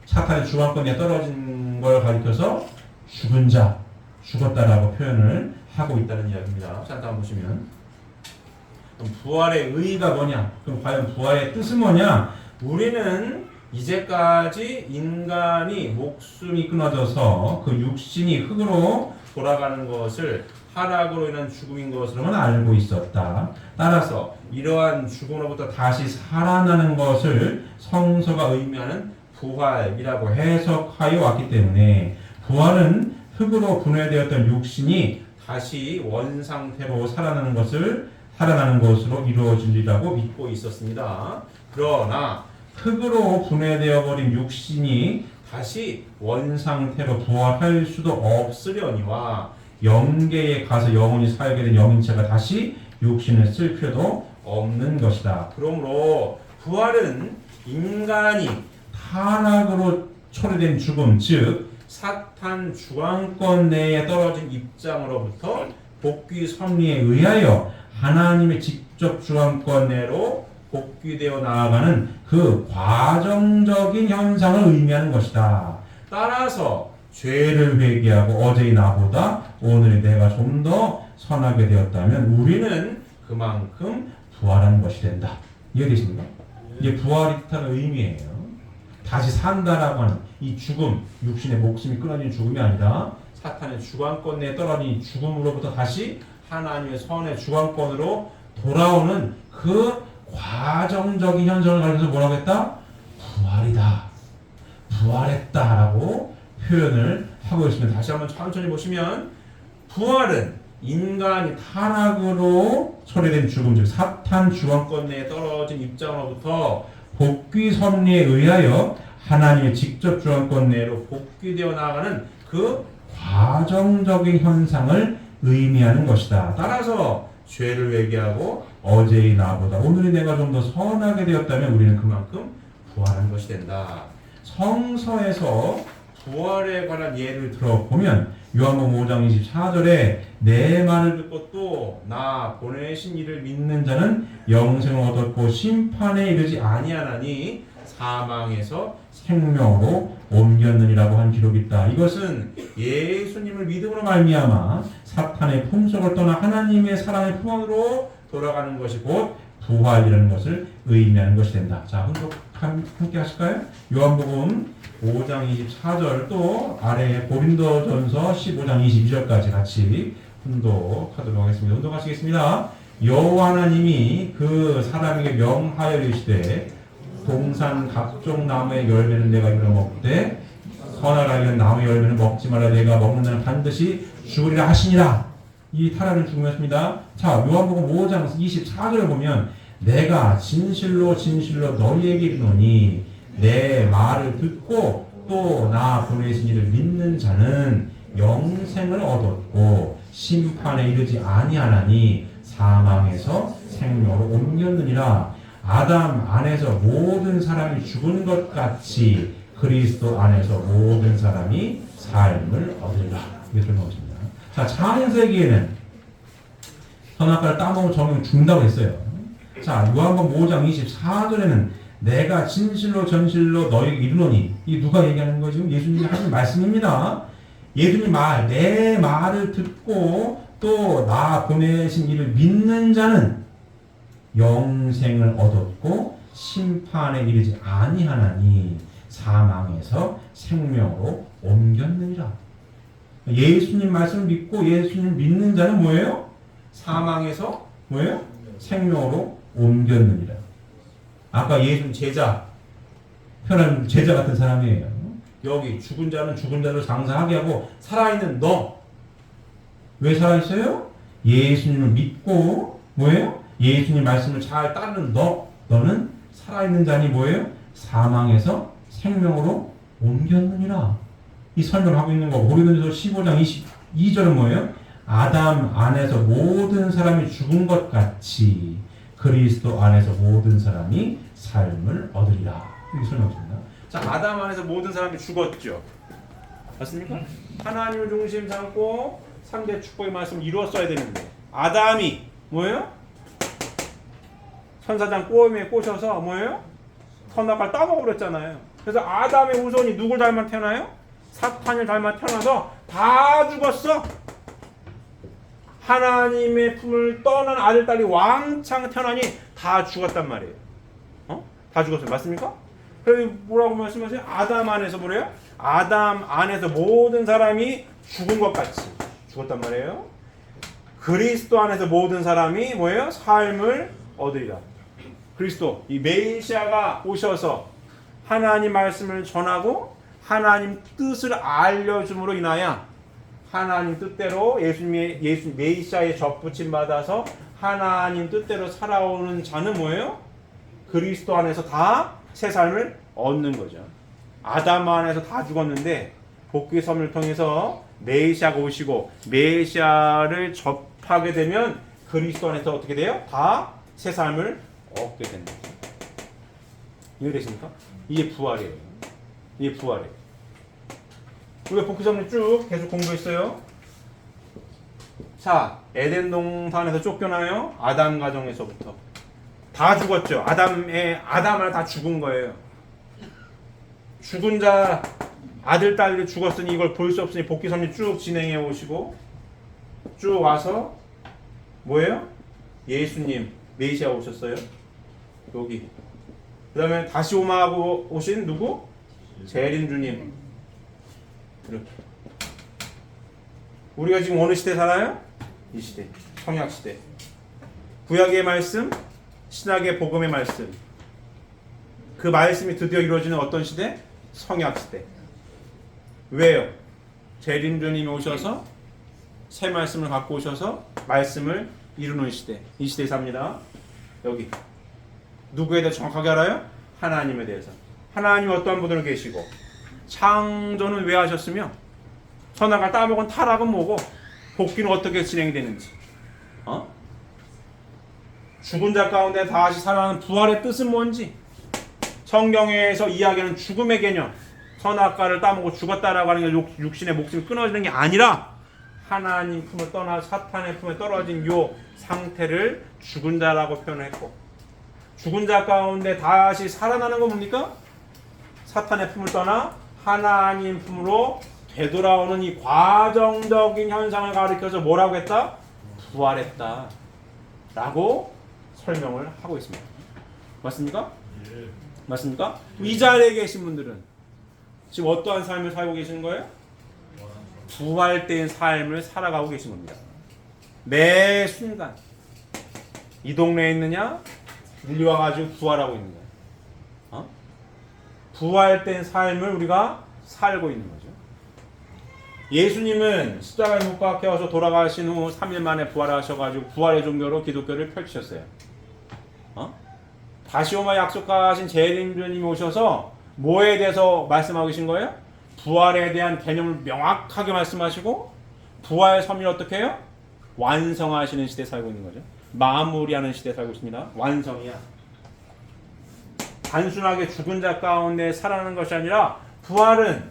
사탄의 주관권에 떨어진 걸 가리켜서 죽은 자, 죽었다라고 표현을 하고 있다는 이야기입니다. 자, 다음 보시면 그럼 부활의 의의가 뭐냐? 그럼 과연 부활의 뜻은 뭐냐? 우리는 이제까지 인간이 목숨이 끊어져서 그 육신이 흙으로 돌아가는 것을 타락으로 인한 죽음인 것으로만 알고 있었다. 따라서 이러한 죽음으로부터 다시 살아나는 것을 성서가 의미하는 부활이라고 해석하여 왔기 때문에 부활은 흙으로 분해되었던 육신이 다시 원상태로 살아나는 것으로 이루어지리라고 믿고 있었습니다. 그러나 흙으로 분해되어 버린 육신이 다시 원상태로 부활할 수도 없으려니와 영계에 가서 영원히 살게 된 영인체가 다시 육신을 쓸 필요도 없는 것이다. 그러므로 부활은 인간이 타락으로 초래된 죽음, 즉 사탄 주관권 내에 떨어진 입장으로부터 복귀 섭리에 의하여 하나님의 직접 주관권 내로 복귀되어 나아가는 그 과정적인 현상을 의미하는 것이다. 따라서 죄를 회개하고 어제의 나보다 오늘의 내가 좀 더 선하게 되었다면 우리는 그만큼 부활한 것이 된다. 이해되십니까? 이게 부활이 뜻하는 의미예요. 다시 산다라고 하는 이 죽음, 육신의 목숨이 끊어진 죽음이 아니라 사탄의 주관권 내에 떨어진 죽음으로부터 다시 하나님의 선의 주관권으로 돌아오는 그 과정적인 현상을 가리켜서 뭐라고 했다? 부활이다. 부활했다라고 표현을 하고 있습니다. 다시 한번 천천히 보시면 부활은 인간이 타락으로 초래된 죽음, 즉 사탄 주관권 내에 떨어진 입장으로부터 복귀 섭리에 의하여 하나님의 직접 주관권 내로 복귀되어 나아가는 그 과정적인 현상을 의미하는 것이다. 따라서 죄를 회개하고 어제의 나보다 오늘의 내가 좀 더 선하게 되었다면 우리는 그만큼 부활한 것이 된다. 성서에서 부활에 관한 예를 들어보면 요한복음 5장 24절에 내 말을 듣고 또 나 보내신 이를 믿는 자는 영생을 얻었고 심판에 이르지 아니하나니 사망에서 생명으로 옮겼느니라고 한 기록이 있다. 이것은 예수님을 믿음으로 말미암아 사탄의 품속을 떠나 하나님의 사랑의 품으로 돌아가는 것이 곧 부활이라는 것을 의미하는 것이 된다. 자, 함께 하실까요? 요한복음 5장 24절 또 아래에 고린도전서 15장 22절까지 같이 훈독하도록 하겠습니다. 훈독하시겠습니다. 여호와 하나님이 그 사람에게 명하여 이르시되 동산 각종 나무의 열매는 내가 이르러 먹되 선악을 알는 나무의 열매는 먹지 말라 내가 먹는 자는 반드시 죽으리라 하시니라. 이 타락은 죽음이었습니다. 자, 요한복음 5장 24절을 보면 내가 진실로 진실로 너희에게 이르노니 내 말을 듣고 또 나 보내신 이를 믿는 자는 영생을 얻었고 심판에 이르지 아니하나니 사망에서 생명으로 옮겼느니라. 아담 안에서 모든 사람이 죽은 것 같이 그리스도 안에서 모든 사람이 삶을 얻으리라. 이게 설명했습니다. 자, 창세기에는 선악과를 따먹은 정령 죽는다고 했어요. 자, 요한복음 5장 24절에는 내가 진실로 전실로 너에게 이르노니, 이 누가 얘기하는 거죠? 예수님이 하신 말씀입니다. 예수님 말, 내 말을 듣고 또 나 보내신 이를 믿는 자는 영생을 얻었고 심판에 이르지 아니하나니 사망에서 생명으로 옮겼느니라. 예수님 말씀을 믿고 예수님 믿는 자는 뭐예요? 사망에서 뭐예요? 생명으로 옮겼느니라. 아까 예수님 제자, 편한 제자 같은 사람이에요. 여기 죽은 자는 죽은 자로 장사하게 하고 살아있는 너. 왜 살아있어요? 예수님을 믿고 뭐예요? 예수님 말씀을 잘 따르는 너. 너는 살아있는 자니 뭐예요? 사망에서 생명으로 옮겼느니라. 이 설명을 하고 있는 거 고린도전서 15장 2절은 뭐예요? 아담 안에서 모든 사람이 죽은 것 같이 그리스도 안에서 모든 사람이 삶을 얻으리라. 이렇게 설명했습니다. 자, 아담 안에서 모든 사람이 죽었죠. 맞습니까? 하나님을 중심 삼고 3대 축복의 말씀을 이루었어야 되는데 아담이 뭐예요? 천사장 꼬임에 꼬셔서 뭐예요? 선악과를 따먹어버렸잖아요. 그래서 아담의 후손이 누굴 닮아 태어나요? 사탄을 닮아 태어나서 다 죽었어. 하나님의 품을 떠난 아들, 딸이 왕창 태어나니 다 죽었단 말이에요. 다 죽었어요. 맞습니까? 그래서 뭐라고 말씀하세요? 아담 안에서 뭐래요? 아담 안에서 모든 사람이 죽은 것 같이 죽었단 말이에요. 그리스도 안에서 모든 사람이 뭐예요? 삶을 얻으리라. 그리스도, 이 메시아가 오셔서 하나님 말씀을 전하고 하나님 뜻을 알려줌으로 인하여 하나님 뜻대로 예수 메시아의 접붙임 받아서 하나님 뜻대로 살아오는 자는 뭐예요? 그리스도 안에서 다 새 삶을 얻는 거죠. 아담 안에서 다 죽었는데 복귀 섬을 통해서 메시아가 오시고 메시아를 접하게 되면 그리스도 안에서 어떻게 돼요? 다 새 삶을 얻게 된다. 이해되십니까? 이게 부활이에요. 이게 부활이에요. 우리가 복귀 섬을 쭉 계속 공부했어요. 자, 에덴 동산에서 쫓겨나요. 아담 가정에서부터 다 죽었죠. 아담을 다 죽은 거예요. 죽은 자 아들 딸이 죽었으니 이걸 볼 수 없으니 복귀 섭리 쭉 진행해 오시고 쭉 와서 뭐예요? 예수님 메시아 오셨어요. 여기. 그다음에 다시 오마하고 오신 누구? 재림 주님. 이렇게. 우리가 지금 어느 시대 살아요? 이 시대. 성약 시대. 구약의 말씀, 신약의 복음의 말씀. 그 말씀이 드디어 이루어지는 어떤 시대? 성약 시대. 왜요? 재림주님이 오셔서 새 말씀을 갖고 오셔서 말씀을 이루는 시대. 이 시대에 삽니다. 여기. 누구에 대해 정확하게 알아요? 하나님에 대해서. 하나님이 어떠한 분으로 계시고 창조는 왜 하셨으며 선악을 따먹은 타락은 뭐고 복귀는 어떻게 진행되는지. 죽은 자 가운데 다시 살아나는 부활의 뜻은 뭔지 성경에서 이야기하는 죽음의 개념 선악과를 따먹고 죽었다라고 하는 게 육신의 목숨이 끊어지는 게 아니라 하나님 품을 떠나 사탄의 품에 떨어진 요 상태를 죽은 자라고 표현했고 죽은 자 가운데 다시 살아나는 건 뭡니까? 사탄의 품을 떠나 하나님 품으로 되돌아오는 이 과정적인 현상을 가리켜서 뭐라고 했다? 부활했다 라고 설명을 하고 있습니다. 맞습니까? 네. 맞습니까? 이 자리에 계신 분들은 지금 어떠한 삶을 살고 계시는 거예요? 부활된 삶을 살아가고 계신 겁니다. 매 순간 이 동네에 있느냐? 일리 와가지고 부활하고 있는 거예요. 부활된 삶을 우리가 살고 있는 거죠. 예수님은 십자가에 못 박혀서 돌아가신 후 3일 만에 부활하셔가지고 부활의 종교로 기독교를 펼치셨어요. 다시 오마 약속하신 재림주님이 오셔서 뭐에 대해서 말씀하고 계신 거예요? 부활에 대한 개념을 명확하게 말씀하시고 부활의 섭리를 어떻게 해요? 완성하시는 시대에 살고 있는 거죠. 마무리하는 시대에 살고 있습니다. 완성이야. 단순하게 죽은 자 가운데 살아나는 것이 아니라 부활은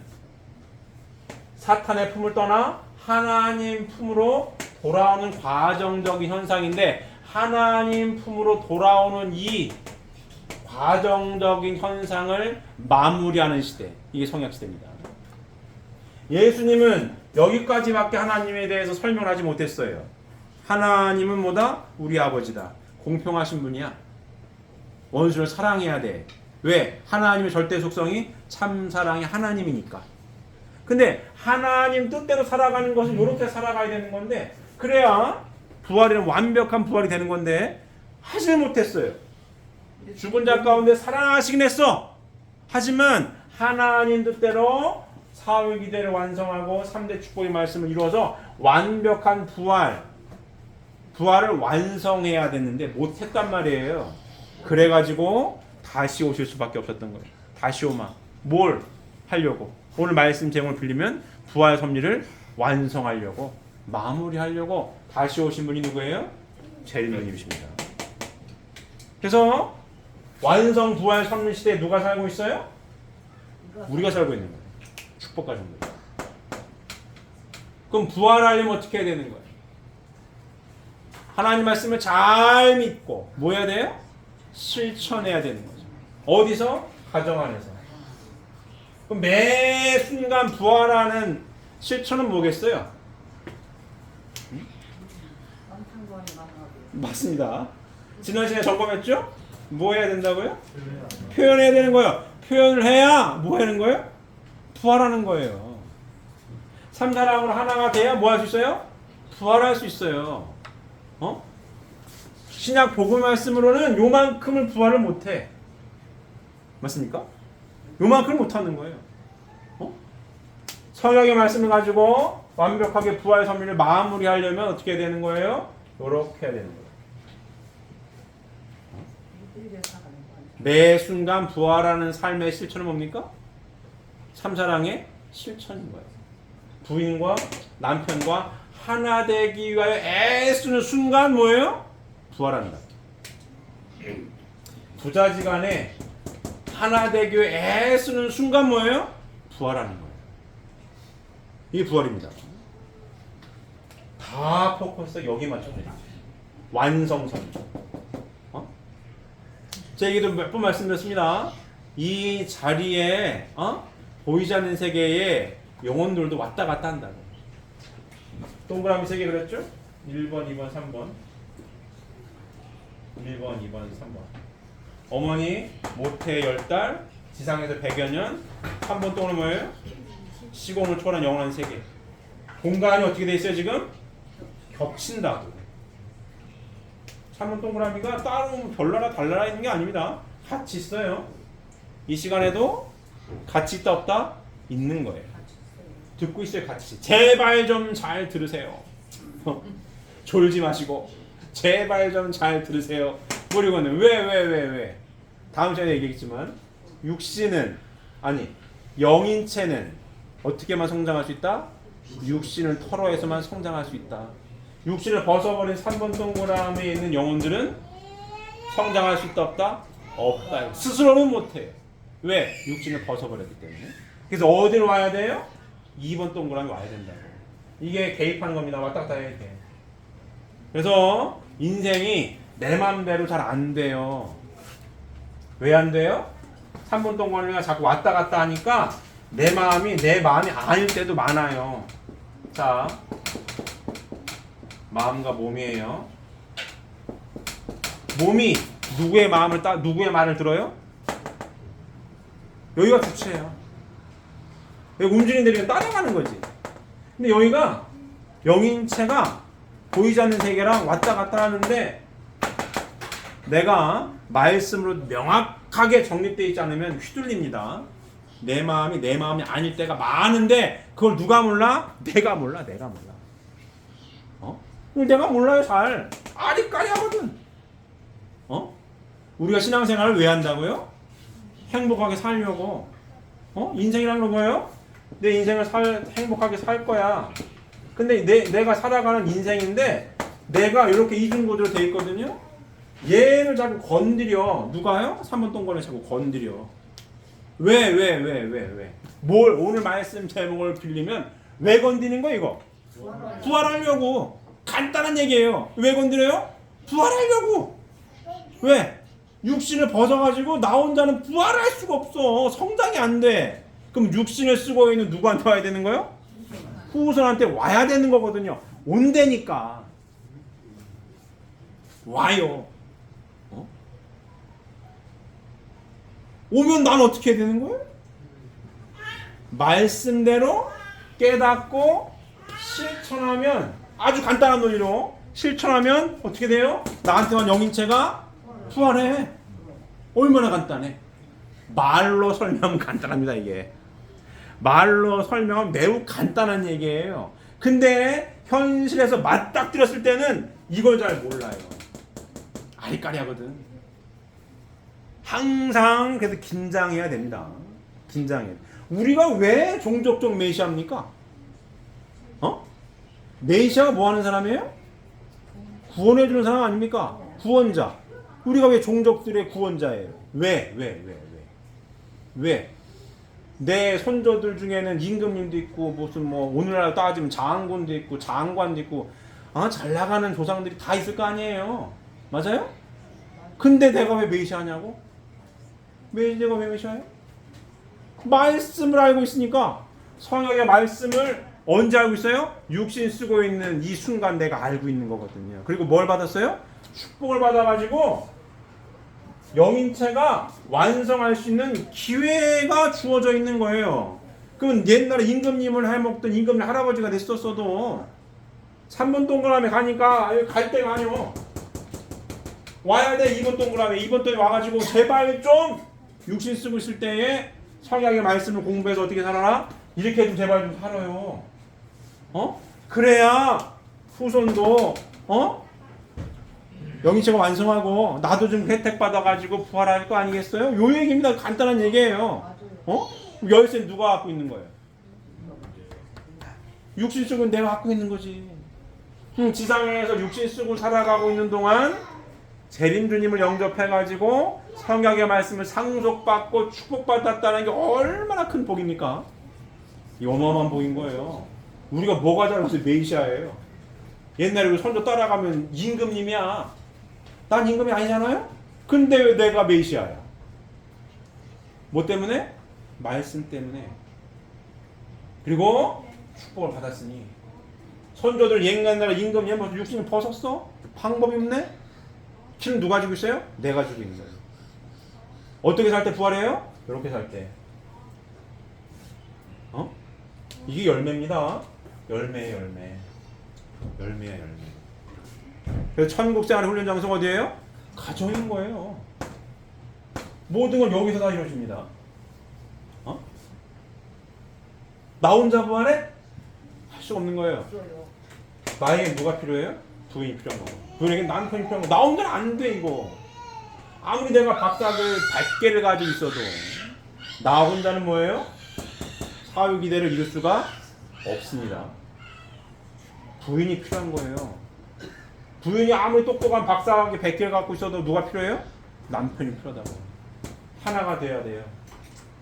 사탄의 품을 떠나 하나님 품으로 돌아오는 과정적인 현상인데 하나님 품으로 돌아오는 이 과정적인 현상을 마무리하는 시대. 이게 성약 시대입니다. 예수님은 여기까지밖에 하나님에 대해서 설명을 하지 못했어요. 하나님은 뭐다? 우리 아버지다. 공평하신 분이야. 원수를 사랑해야 돼. 왜? 하나님의 절대 속성이 참 사랑이 하나님이니까. 근데 하나님 뜻대로 살아가는 것은 이렇게 살아가야 되는 건데 그래야 부활이란 완벽한 부활이 되는 건데 하지 못했어요. 죽은 자 가운데 살아나시긴 했어. 하지만 하나님 뜻대로 사후기대를 완성하고 3대 축복의 말씀을 이루어서 완벽한 부활을 완성해야 됐는데 못했단 말이에요. 그래가지고 다시 오실 수밖에 없었던 거예요. 다시 오마. 뭘 하려고? 오늘 말씀 제목을 빌리면 부활 섭리를 완성하려고 마무리하려고 다시 오신 분이 누구예요? 재림님이십니다. 그래서 완성 부활 선물 시대에 누가 살고 있어요? 우리가 살고 있는 거예요. 축복 가정들. 그럼 부활하려면 어떻게 해야 되는 거예요? 하나님 말씀을 잘 믿고 뭐 해야 돼요? 실천해야 되는 거죠. 어디서? 가정 안에서. 그럼 매 순간 부활하는 실천은 뭐겠어요? 맞습니다. 지난 시간에 점검했죠? 뭐 해야 된다고요? 표현해야 되는 거예요. 표현을 해야 뭐 하는 거예요? 부활하는 거예요. 삼사랑으로 하나가 돼야 뭐 할 수 있어요? 부활할 수 있어요. 신약 복음 말씀으로는 요만큼을 부활을 못해. 맞습니까? 요만큼을 못하는 거예요. 성령의 말씀을 가지고 완벽하게 부활 선물을 마무리하려면 어떻게 해야 되는 거예요? 요렇게 해야 되는 거예요. 매 순간 부활하는 삶의 실천은 뭡니까? 삼사랑의 실천인 거예요. 부인과 남편과 하나 되기 위하여 애쓰는 순간 뭐예요? 부활한다. 부자지간에 하나 되기 위해 애쓰는 순간 뭐예요? 부활하는 거예요. 이게 부활입니다. 다 포커스 여기 맞춰져요. 완성선. 제 얘기도 몇 번 말씀드렸습니다. 이 자리에 보이지 않는 세계에 영혼들도 왔다 갔다 한다고. 동그라미 3개 그렸죠? 1번, 2번, 3번. 1번, 2번, 3번. 어머니 모태 10달, 지상에서 100여 년. 3번 동그라미 뭐예요? 시공을 초월한 영원한 세계. 공간이 어떻게 돼 있어요 지금? 겹친다고. 3번 동그라미가 따로 별나라 달라라 있는 게 아닙니다. 같이 있어요. 이 시간에도 같이 있다 없다? 있는 거예요. 듣고 있어요 같이. 제발 좀 잘 들으세요. 졸지 마시고 제발 좀 잘 들으세요. 그리고는 왜 다음 시간에 얘기했지만 육신은 아니 영인체는 어떻게만 성장할 수 있다? 육신을 털어해서만 성장할 수 있다. 육신을 벗어버린 3번 동그라미에 있는 영혼들은 성장할 수 있다 없다? 없다. 스스로는 못해요. 왜? 육신을 벗어버렸기 때문에. 그래서 어디로 와야 돼요? 2번 동그라미 와야 된다고. 이게 개입하는 겁니다. 왔다 갔다 해야 돼. 그래서 인생이 내 맘대로 잘 안 돼요. 왜 안 돼요? 3번 동그라미가 자꾸 왔다 갔다 하니까 내 마음이 아닐 때도 많아요. 자, 마음과 몸이에요. 몸이 누구의 누구의 말을 들어요? 여기가 주체예요. 여기 움직이는 데는 따라가는 거지. 근데 여기가 영인체가 보이지 않는 세계랑 왔다 갔다 하는데 내가 말씀으로 명확하게 정립되어 있지 않으면 휘둘립니다. 내 마음이 아닐 때가 많은데 그걸 누가 몰라? 내가 몰라. 내가 몰라요 잘. 아리까리하거든. 우리가 신앙생활을 왜 한다고요? 행복하게 살려고. 인생이란 건 뭐예요? 내 인생을 행복하게 살 거야. 근데 내가 살아가는 인생인데 내가 이렇게 이중구조로 돼 있거든요. 얘를 자꾸 건드려. 누가요? 3번 동그라미 자꾸 건드려. 왜? 뭘 오늘 말씀 제목을 빌리면 왜 건드리는 거야 이거? 부활하려고. 간단한 얘기예요. 왜 건드려요? 부활하려고. 왜? 육신을 벗어가지고 나 혼자는 부활할 수가 없어. 성장이 안 돼. 그럼 육신을 쓰고 있는 누구한테 와야 되는 거예요? 후손한테 와야 되는 거거든요. 온다니까. 와요. 오면 난 어떻게 해야 되는 거예요? 말씀대로 깨닫고 실천하면 아주 간단한 논리로 실천하면 어떻게 돼요? 나한테 온 영인체가 부활해. 얼마나 간단해. 말로 설명하면 간단합니다. 이게 말로 설명하면 매우 간단한 얘기예요. 근데 현실에서 맞닥뜨렸을 때는 이걸 잘 몰라요. 아리까리하거든. 항상 그래서 긴장해야 됩니다. 긴장해. 우리가 왜 종족적 메시아입니까? 메시아가 뭐 하는 사람이에요? 구원해 주는 사람 아닙니까? 구원자. 우리가 왜 종족들의 구원자예요? 왜? 내 손조들 중에는 임금님도 있고 무슨 뭐 오늘날 따지면 장군도 있고 장관도 있고 잘 나가는 조상들이 다 있을 거 아니에요. 맞아요? 근데 내가 왜 메시아냐고? 내가 왜 메시아예요? 말씀을 알고 있으니까. 성경의 말씀을 언제 알고 있어요? 육신 쓰고 있는 이 순간 내가 알고 있는 거거든요. 그리고 뭘 받았어요? 축복을 받아가지고 영인체가 완성할 수 있는 기회가 주어져 있는 거예요. 그럼 옛날에 임금님을 해먹던 임금님 할아버지가 됐었어도 3번 동그라미 가니까 갈 데가 아니요. 와야 돼. 2번 동그라미 2번 동에 와가지고 제발 좀 육신 쓰고 있을 때에 성경의 말씀을 공부해서 어떻게 살아라? 이렇게 좀 제발 좀 살아요. 그래야 후손도 영인체가 완성하고 나도 좀 혜택 받아가지고 부활할 거 아니겠어요? 요 얘기입니다. 간단한 얘기예요. 열쇠는 누가 갖고 있는 거예요? 육신 쓰고 내가 갖고 있는 거지. 지상에서 육신 쓰고 살아가고 있는 동안 재림주님을 영접해가지고 성경의 말씀을 상속받고 축복받았다는 게 얼마나 큰 복입니까? 이 어마어마한 복인 거예요. 우리가 뭐가 잘못해서 메시아예요. 옛날에 우리 선조 따라가면 임금님이야. 난 임금이 아니잖아요? 근데 왜 내가 메시아야? 뭐 때문에? 말씀 때문에. 그리고 축복을 받았으니 선조들 옛날에 임금이 뭐 육신을 벗었어? 방법이 없네? 키는 누가 지고 있어요? 내가 지고 있는 거예요. 어떻게 살 때 부활해요? 이렇게 살 때. 이게 열매입니다. 열매야. 그래서 천국생활 훈련 장소가 어디예요? 가정인 거예요. 모든 건 여기서 다 이루어집니다. 나 혼자 부활해? 할 수 없는 거예요. 나에게 누가 필요해요? 부인이 필요한 거고. 부인에게 남편이 필요한 거. 나 혼자는 안 돼 이거. 아무리 내가 박사를 100개를 가지고 있어도 나 혼자는 뭐예요? 사후기대를 이룰 수가 없습니다. 부인이 필요한 거예요. 부인이 아무리 똑똑한 박사학위 100개를 갖고 있어도 누가 필요해요? 남편이 필요하다고. 하나가 돼야 돼요.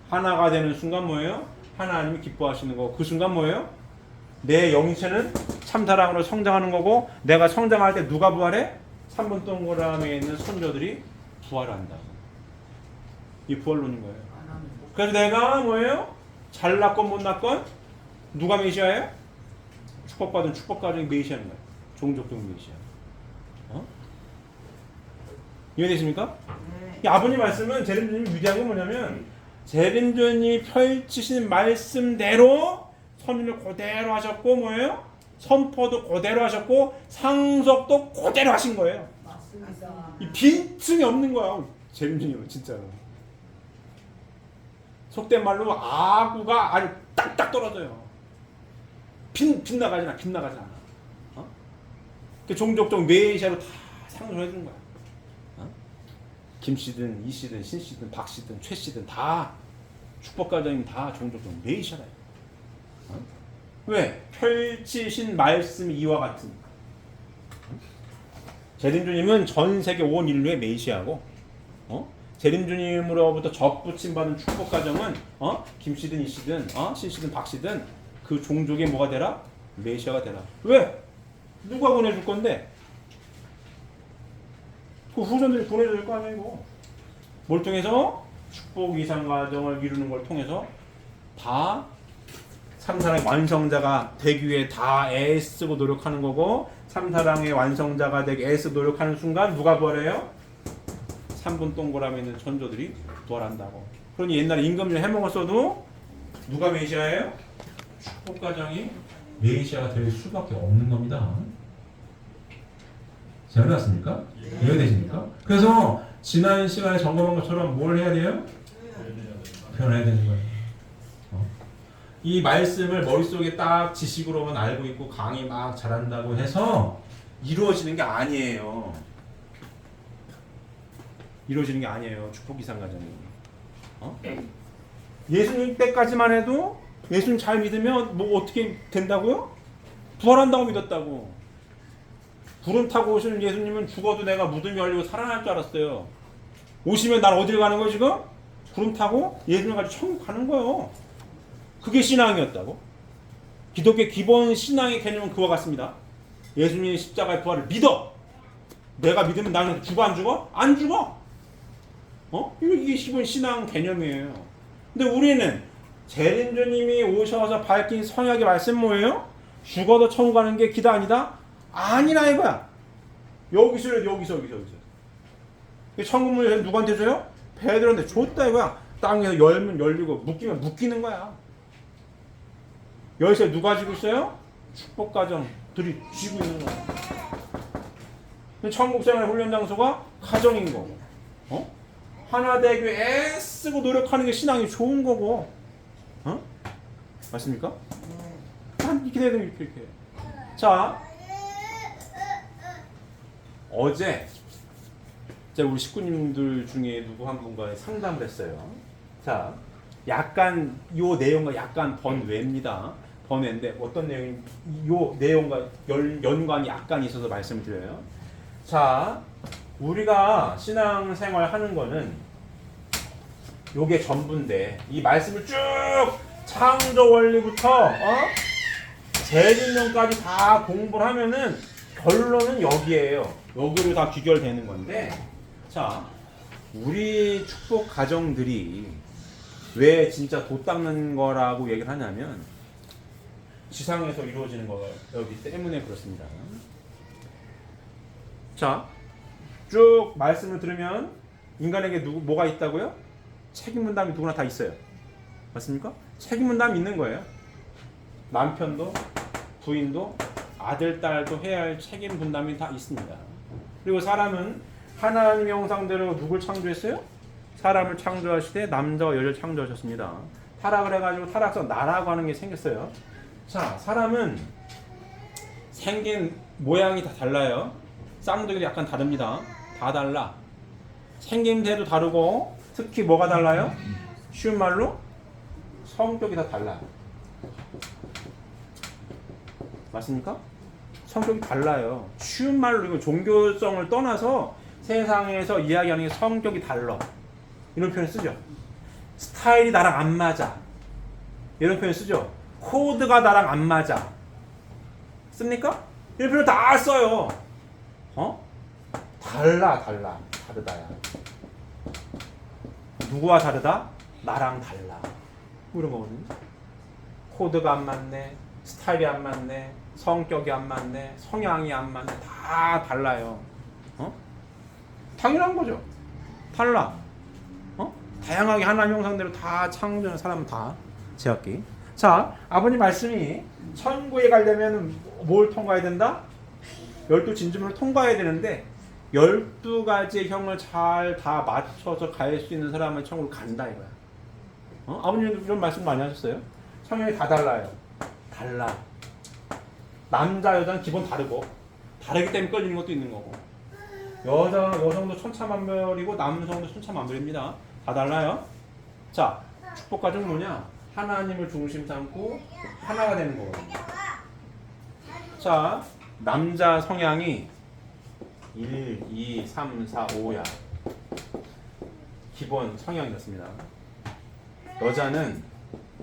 하나가 되는 순간 뭐예요? 하나님이 기뻐하시는 거고 그 순간 뭐예요? 내 영체는 참사랑으로 성장하는 거고 내가 성장할 때 누가 부활해? 3번 동그라미에 있는 선조들이 부활한다. 이 부활론인 거예요. 그래서 내가 뭐예요? 잘났건 못났건 누가 메시아예요? 축복받은 축복가정이 메시아인 거예요. 종족적 메시아. 이해되십니까? 이 아버님 말씀은 재림주님이 위대한 건 뭐냐면 재림주님이 펼치신 말씀대로 선언을 그대로 하셨고 뭐예요? 선포도 그대로 하셨고 상속도 그대로 하신 거예요. 맞습니다. 이 빈틈이 없는 거야. 재림주님은 진짜로. 속된 말로 아구가 아주 딱딱 떨어져요. 빗나가지 않아. 그 종족적 메시아로 다 상속해 주는 거야. 김씨든 이씨든 신씨든 박씨든 최씨든 다 축복가정이면 다 종족적 메시아다. 왜? 펼치신 말씀이 이와 같으니까. 재림주님은 전 세계 온 인류의 메시아고, 재림주님으로부터 접붙임 받은 축복가정은 김씨든 이씨든 신씨든 박씨든 그 종족의 뭐가 되라? 메시아가 되라. 왜? 누가 보내줄 건데? 그 후손들이 보내줄 거 아니고. 뭘 통해서? 축복 이상 과정을 이루는 걸 통해서 다 참사랑의 완성자가 되기 위해 다 애쓰고 노력하는 거고 참사랑의 완성자가 되기 애쓰고 노력하는 순간 누가 부활해요? 3분 동그라미에 있는 천조들이 부활한다고. 그러니 옛날에 임금을 해먹었어도 누가 메시아예요? 축복가정이 메시아가 될 수밖에 없는 겁니다. 잘 들었습니까? 이해되십니까? 그래서 지난 시간에 점검한 것처럼 뭘 해야 돼요? 표현해야 되는 거예요. 이 말씀을 머릿속에 딱 지식으로만 알고 있고 강의 막 잘한다고 해서 이루어지는 게 아니에요. 이루어지는 게 아니에요. 축복 이상 과정이. 예수님 때까지만 해도 예수님 잘 믿으면 뭐 어떻게 된다고요? 부활한다고 믿었다고. 구름 타고 오시는 예수님은 죽어도 내가 무덤이 열리고 살아날 줄 알았어요. 오시면 난 어딜 가는 거예요 지금? 구름 타고 예수님 가지고 천국 가는 거예요. 그게 신앙이었다고. 기독교 기본 신앙의 개념은 그와 같습니다. 예수님의 십자가의 부활을 믿어. 내가 믿으면 나는 죽어 안 죽어? 안 죽어. 이게 기본 신앙 개념이에요. 근데 우리는 재림주님이 오셔서 밝힌 선약의 말씀 뭐예요? 죽어도 천국 가는 게 기다 아니다? 아니라 이거야. 여기서. 천국문을 누구한테 줘요? 베드로한테 줬다 이거야. 땅에서 열면 열리고 묶이면 묶이는 거야. 여기서 누가 지고 있어요? 축복가정들이 쥐고 있는 거야. 천국생활 훈련 장소가 가정인 거고. 하나 되기 애쓰고 노력하는 게 신앙이 좋은 거고. 맞습니까? 이렇게 돼야 돼, 이렇게. 자, 어제 제가 우리 식구님들 중에 누구 한 분과 상담을 했어요. 자, 약간 요 내용과 약간 번외입니다. 번외인데 어떤 내용이 요 내용과 연관이 약간 있어서 말씀을 드려요. 자, 우리가 신앙생활 하는 거는 요게 전부인데 이 말씀을 쭉 창조 원리부터 재림론까지 다 공부를 하면은 결론은 여기에요. 여기로 다 귀결되는 건데, 자, 우리 축복 가정들이 왜 진짜 돛 닦는 거라고 얘기를 하냐면 지상에서 이루어지는 거기 때문에 그렇습니다. 자, 쭉 말씀을 들으면 인간에게 뭐가 있다고요? 책임 분담이 누구나 다 있어요. 맞습니까? 책임 분담이 있는 거예요. 남편도 부인도 아들, 딸도 해야 할 책임 분담이 다 있습니다. 그리고 사람은 하나님의 형상대로 누굴 창조했어요? 사람을 창조하시되 남자와 여자를 창조하셨습니다. 타락을 해가지고 타락성 나라고 하는 게 생겼어요. 자, 사람은 생긴 모양이 다 달라요. 쌍둥이도 약간 다릅니다. 다 달라. 생김새도 다르고 특히 뭐가 달라요? 쉬운 말로 성격이 다 달라요. 맞습니까? 성격이 달라요. 쉬운 말로 이거 종교성을 떠나서 세상에서 이야기하는 게 성격이 달라. 이런 표현 쓰죠. 스타일이 나랑 안 맞아. 이런 표현 쓰죠. 코드가 나랑 안 맞아. 씁니까? 이런 표현 다 써요. 다르다야. 누구와 다르다? 나랑 달라. 이런 거거든요. 코드가 안 맞네. 스타일이 안 맞네. 성격이 안 맞네. 성향이 안 맞네. 다 달라요. 당연한 거죠. 달라. 다양하게 하나님 형상대로 다 창조하는 사람은 다 제약기. 자, 아버님 말씀이 천국에 가려면 뭘 통과해야 된다? 12진주문을 통과해야 되는데 12가지의 형을 잘 다 맞춰서 갈 수 있는 사람은 천국을 간다 이거야. 아버님 이런 말씀 많이 하셨어요? 성향이 다 달라요. 달라. 남자 여자는 기본 다르고 다르기 때문에 끌리는 것도 있는 거고 여성도 천차만별이고 남성도 천차만별입니다. 다 달라요. 자, 축복가정은 뭐냐? 하나님을 중심 삼고 하나가 되는 거거든요. 자, 남자 성향이 1, 2, 3, 4, 5야. 기본 성향이었습니다. 여자는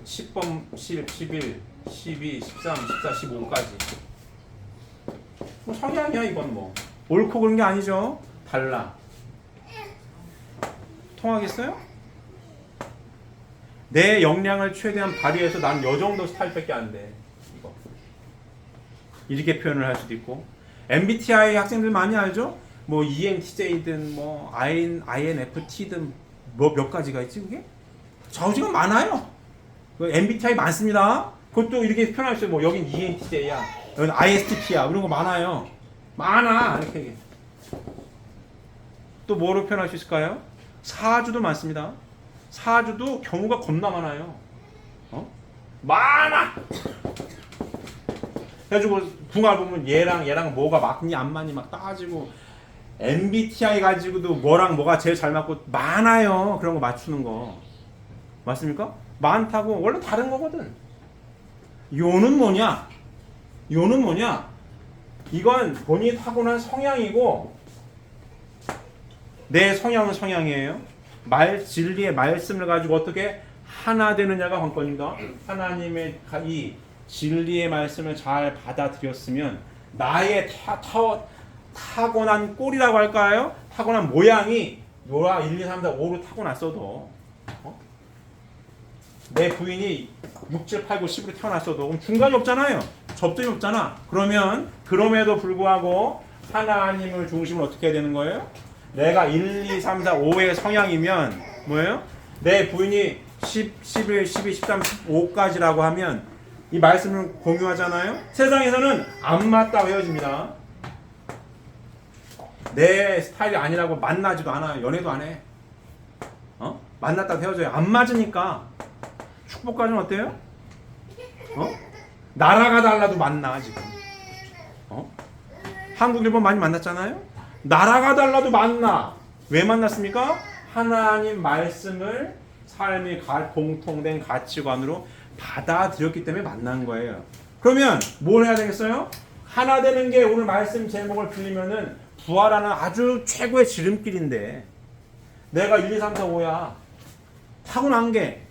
10번, 10, 11, 12, 13, 14, 15까지. 뭐 성향이야 이건 뭐. 옳고 그런 게 아니죠. 달라. 통하겠어요? 내 역량을 최대한 발휘해서 난 요 정도 스타일밖에 안 돼. 이거. 이렇게 표현을 할 수도 있고. MBTI 학생들 많이 알죠? 뭐 ENTJ든 뭐 INFT든 뭐 몇 가지가 있지 그게? 좌우지가 많아요. MBTI 많습니다. 그것도 이렇게 표현할 수 있어요. 뭐 여긴 ENTJ야, 여긴 ISTP야, 그런 거 많아요. 많아 이렇게 얘기해. 또 뭐로 표현할 수 있을까요? 사주도 많습니다. 사주도 경우가 겁나 많아요. 많아. 그래가지고 궁합 보면 얘랑 뭐가 맞니 안 맞니 막 따지고 MBTI 가지고도 뭐랑 뭐가 제일 잘 맞고 많아요. 그런 거 맞추는 거 맞습니까? 많다고 원래 다른 거거든. 요는 뭐냐? 요는 뭐냐? 이건 본인이 타고난 성향이고 내 성향은 성향이에요. 진리의 말씀을 가지고 어떻게 하나 되느냐가 관건입니다. 하나님의 이 진리의 말씀을 잘 받아들였으면 나의 타고난 꼴이라고 할까요? 타고난 모양이 요라 1, 2, 3, 4, 5로 타고났어도 내 부인이 6, 7, 8, 9, 10으로 태어났어도 그럼 중간이 없잖아요. 접점이 없잖아. 그러면 그럼에도 불구하고 하나님을 중심으로 어떻게 해야 되는 거예요? 내가 1, 2, 3, 4, 5의 성향이면 뭐예요? 내 부인이 10, 11, 12, 13, 15까지라고 하면 이 말씀을 공유하잖아요. 세상에서는 안 맞다고 헤어집니다. 내 스타일이 아니라고 만나지도 않아요. 연애도 안 해. 만났다고 헤어져요. 안 맞으니까. 축복까지는 어때요? 나라가 달라도 만나 지금. 한국, 일본 많이 만났잖아요. 나라가 달라도 만나. 왜 만났습니까? 하나님 말씀을 삶의 공통된 가치관으로 받아들였기 때문에 만난 거예요. 그러면 뭘 해야 되겠어요? 하나 되는 게 오늘 말씀 제목을 빌리면은 부활하는 아주 최고의 지름길인데 내가 1, 2, 3, 4, 5야. 타고난 게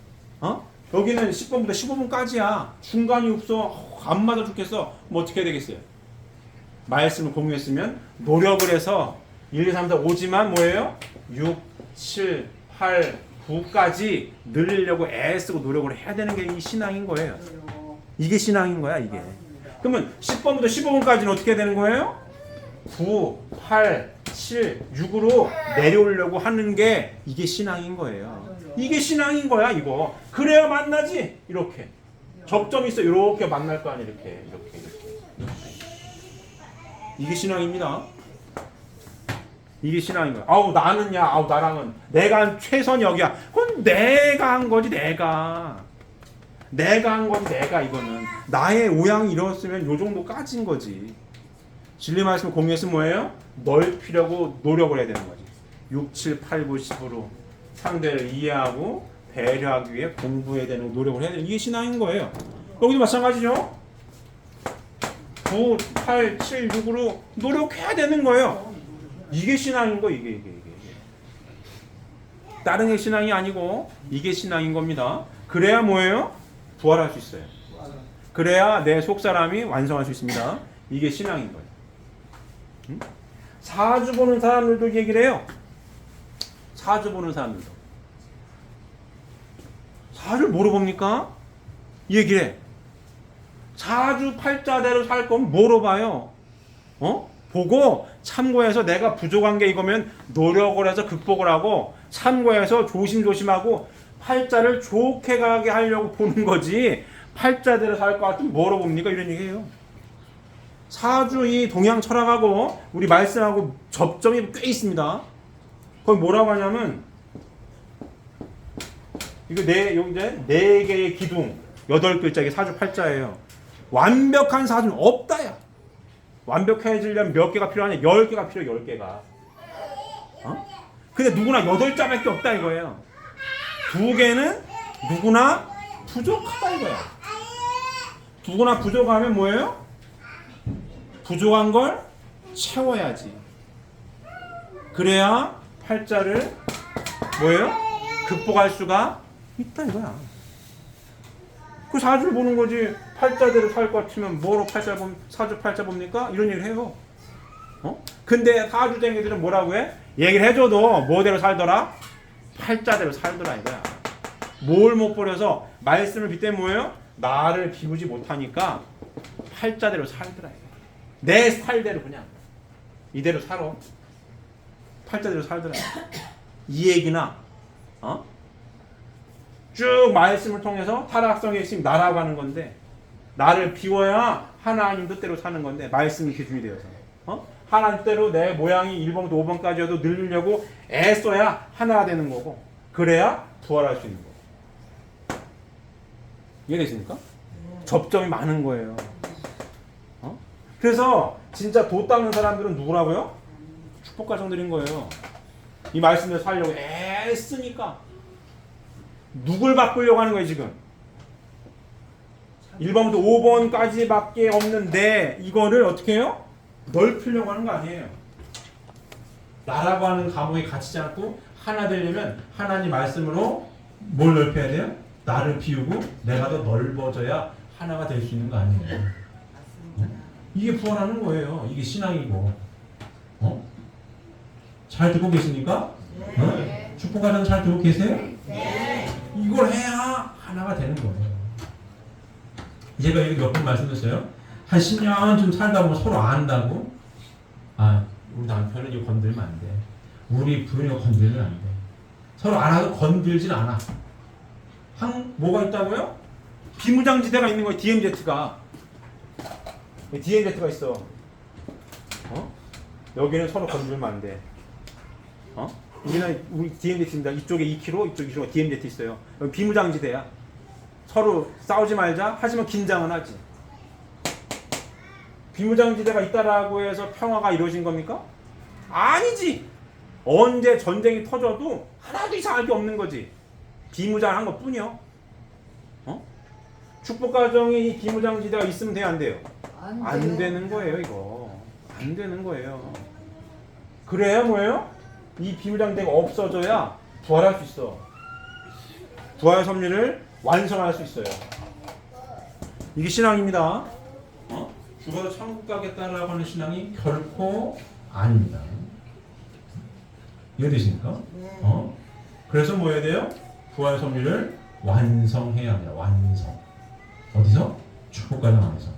여기는 10번부터 15분까지야. 중간이 없어. 안 맞아 죽겠어. 뭐 어떻게 해야 되겠어요? 말씀을 공유했으면 노력을 해서 1, 2, 3, 4, 5지만 뭐예요? 6, 7, 8, 9까지 늘리려고 애쓰고 노력을 해야 되는 게 이 신앙인 거예요. 이게 신앙인 거야 이게. 그러면 10번부터 15분까지는 어떻게 해야 되는 거예요? 9, 8, 7, 6으로 내려오려고 하는 게 이게 신앙인 거예요. 이게 신앙인 거야 이거. 그래야 만나지. 이렇게 접점이 있어. 이렇게 만날 거 아니야. 이렇게. 이게 신앙입니다. 이게 신앙인 거야. 아우 나는야. 아우 나랑은 내가 한 최선역이야. 그건 내가 한 거지 내가 한 거지 내가. 이거는 나의 오양이 이렇으면 요 정도까지인 거지. 진리 말씀을 공유했으면 뭐예요? 넓히려고 노력을 해야 되는 거지. 6, 7, 8, 9, 10으로 상대를 이해하고 배려하기 위해 공부해야 되는 노력을 해야 되는 이게 신앙인 거예요. 여기도 마찬가지죠. 9, 8, 7, 6으로 노력해야 되는 거예요. 이게 신앙인 거 이게. 다른 게 신앙이 아니고 이게 신앙인 겁니다. 그래야 뭐예요? 부활할 수 있어요. 그래야 내 속사람이 완성할 수 있습니다. 이게 신앙인 거예요. 사주 보는 사람들도 얘기를 해요. 사주 보는 사람들도. 사주를 뭐로 봅니까? 이 얘기를 해. 사주 팔자대로 살 거면 뭐로 봐요? 보고 참고해서 내가 부족한 게 이거면 노력을 해서 극복을 하고 참고해서 조심조심하고 팔자를 좋게 가게 하려고 보는 거지. 팔자대로 살 것 같으면 뭐로 봅니까? 이런 얘기예요. 사주 이 동양 철학하고 우리 말씀하고 접점이 꽤 있습니다. 거기 뭐라고 하냐면 이거 이제 4개의 기둥 8글자의 사주 팔자예요. 완벽한 사주는 없다야. 완벽해지려면 몇 개가 필요하냐? 10개가 필요해. 10개가. 근데 누구나 8자밖에 없다 이거예요. 2개는 누구나 부족하다 이거야. 누구나 부족하면 뭐예요? 부족한 걸 채워야지. 그래야 팔자를 뭐예요? 극복할 수가 있다 이거야. 그 사주를 보는 거지. 팔자대로 살 것 같으면 뭐로 사주 팔자 봅니까? 이런 얘기를 해요. 근데 사주쟁이들은 뭐라고 해? 얘기를 해줘도 뭐대로 살더라? 팔자대로 살더라 이거야. 뭘 못 버려서 말씀을 빗대 뭐예요? 나를 비우지 못하니까 팔자대로 살더라 이거야. 내 스타일대로 그냥 이대로 살아. 팔자대로 살더라. 이 얘기나 쭉 말씀을 통해서 타락성의 핵심 나라고 하는 건데 나를 비워야 하나님 뜻대로 사는 건데 말씀이 기준이 되어서 하나님 뜻대로 내 모양이 1번부터 5번까지여도 늘리려고 애써야 하나가 되는 거고 그래야 부활할 수 있는 거고. 이해되십니까? 접점이 많은 거예요. 그래서 진짜 도 닦는 사람들은 누구라고요? 축복 가정들인 거예요. 이 말씀을 살려고 애쓰니까 누굴 바꾸려고 하는 거예요 지금? 1번부터 5번까지밖에 없는데 이거를 어떻게 해요? 넓히려고 하는 거 아니에요. 나라고 하는 감옥에 갇히지 않고 하나 되려면 하나님 말씀으로 뭘 넓혀야 돼요? 나를 비우고 내가 더 넓어져야 하나가 될 수 있는 거 아니에요. 이게 부활하는 거예요. 이게 신앙이고. 잘 듣고 계십니까? 축복하는 잘 듣고 계세요? 이걸 해야 하나가 되는 거예요. 제가 여기 몇 번 말씀드렸어요. 한 10년 좀 살다 보면 서로 안다고. 아, 우리 남편은 이거 건들면 안 돼. 우리 부인이 이거 건들면 안 돼. 서로 알아도 건들진 않아. 뭐가 있다고요? 비무장지대가 있는 거예요. DMZ가. DMZ가 있어. 여기는 서로 건들면 안 돼. 우리 DMZ입니다. 이쪽에 2km, 이쪽에 2km DMZ 있어요. 여기 비무장지대야. 서로 싸우지 말자. 하지만 긴장은 하지. 비무장지대가 있다라고 해서 평화가 이루어진 겁니까? 아니지. 언제 전쟁이 터져도 하나도 이상할 게 없는 거지. 비무장한 것 뿐이요. 축복가정이 이 비무장지대가 있으면 돼요, 안 돼요? 안 되는 거예요, 이거. 안 되는 거예요. 그래야 뭐예요? 이 비무장지대가 없어져야 부활할 수 있어. 부활 섭리를 완성할 수 있어요. 이게 신앙입니다. 죽어도 천국 가겠다라고 하는 신앙이 결코 아닙니다. 이해되십니까? 그래서 뭐 해야 돼요? 부활 섭리를 완성해야 합니다. 완성. 어디서? 축복가정 안에서.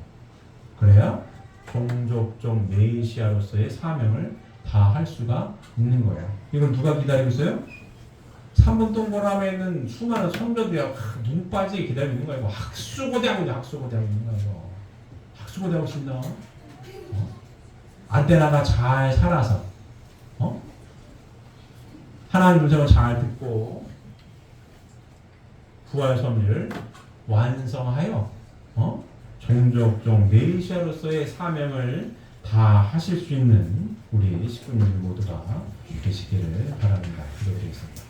그래야 종족적 메시아로서의 사명을 다 할 수가 있는 거예요. 이걸 누가 기다리고 있어요? 3번 동그라미에 있는 수많은 성도들이 눈 빠지게 기다리고 있는 거예요. 학수고대하고 있는 거예요. 학수고대하고 있습니다. 안테나가 잘 살아서 하나님 음성을 잘 듣고 부활 섭리를 완성하여 종족종 메시아로서의 사명을 다 하실 수 있는 우리 식구님들 모두가 되시기를 바랍니다. 기도드리겠습니다.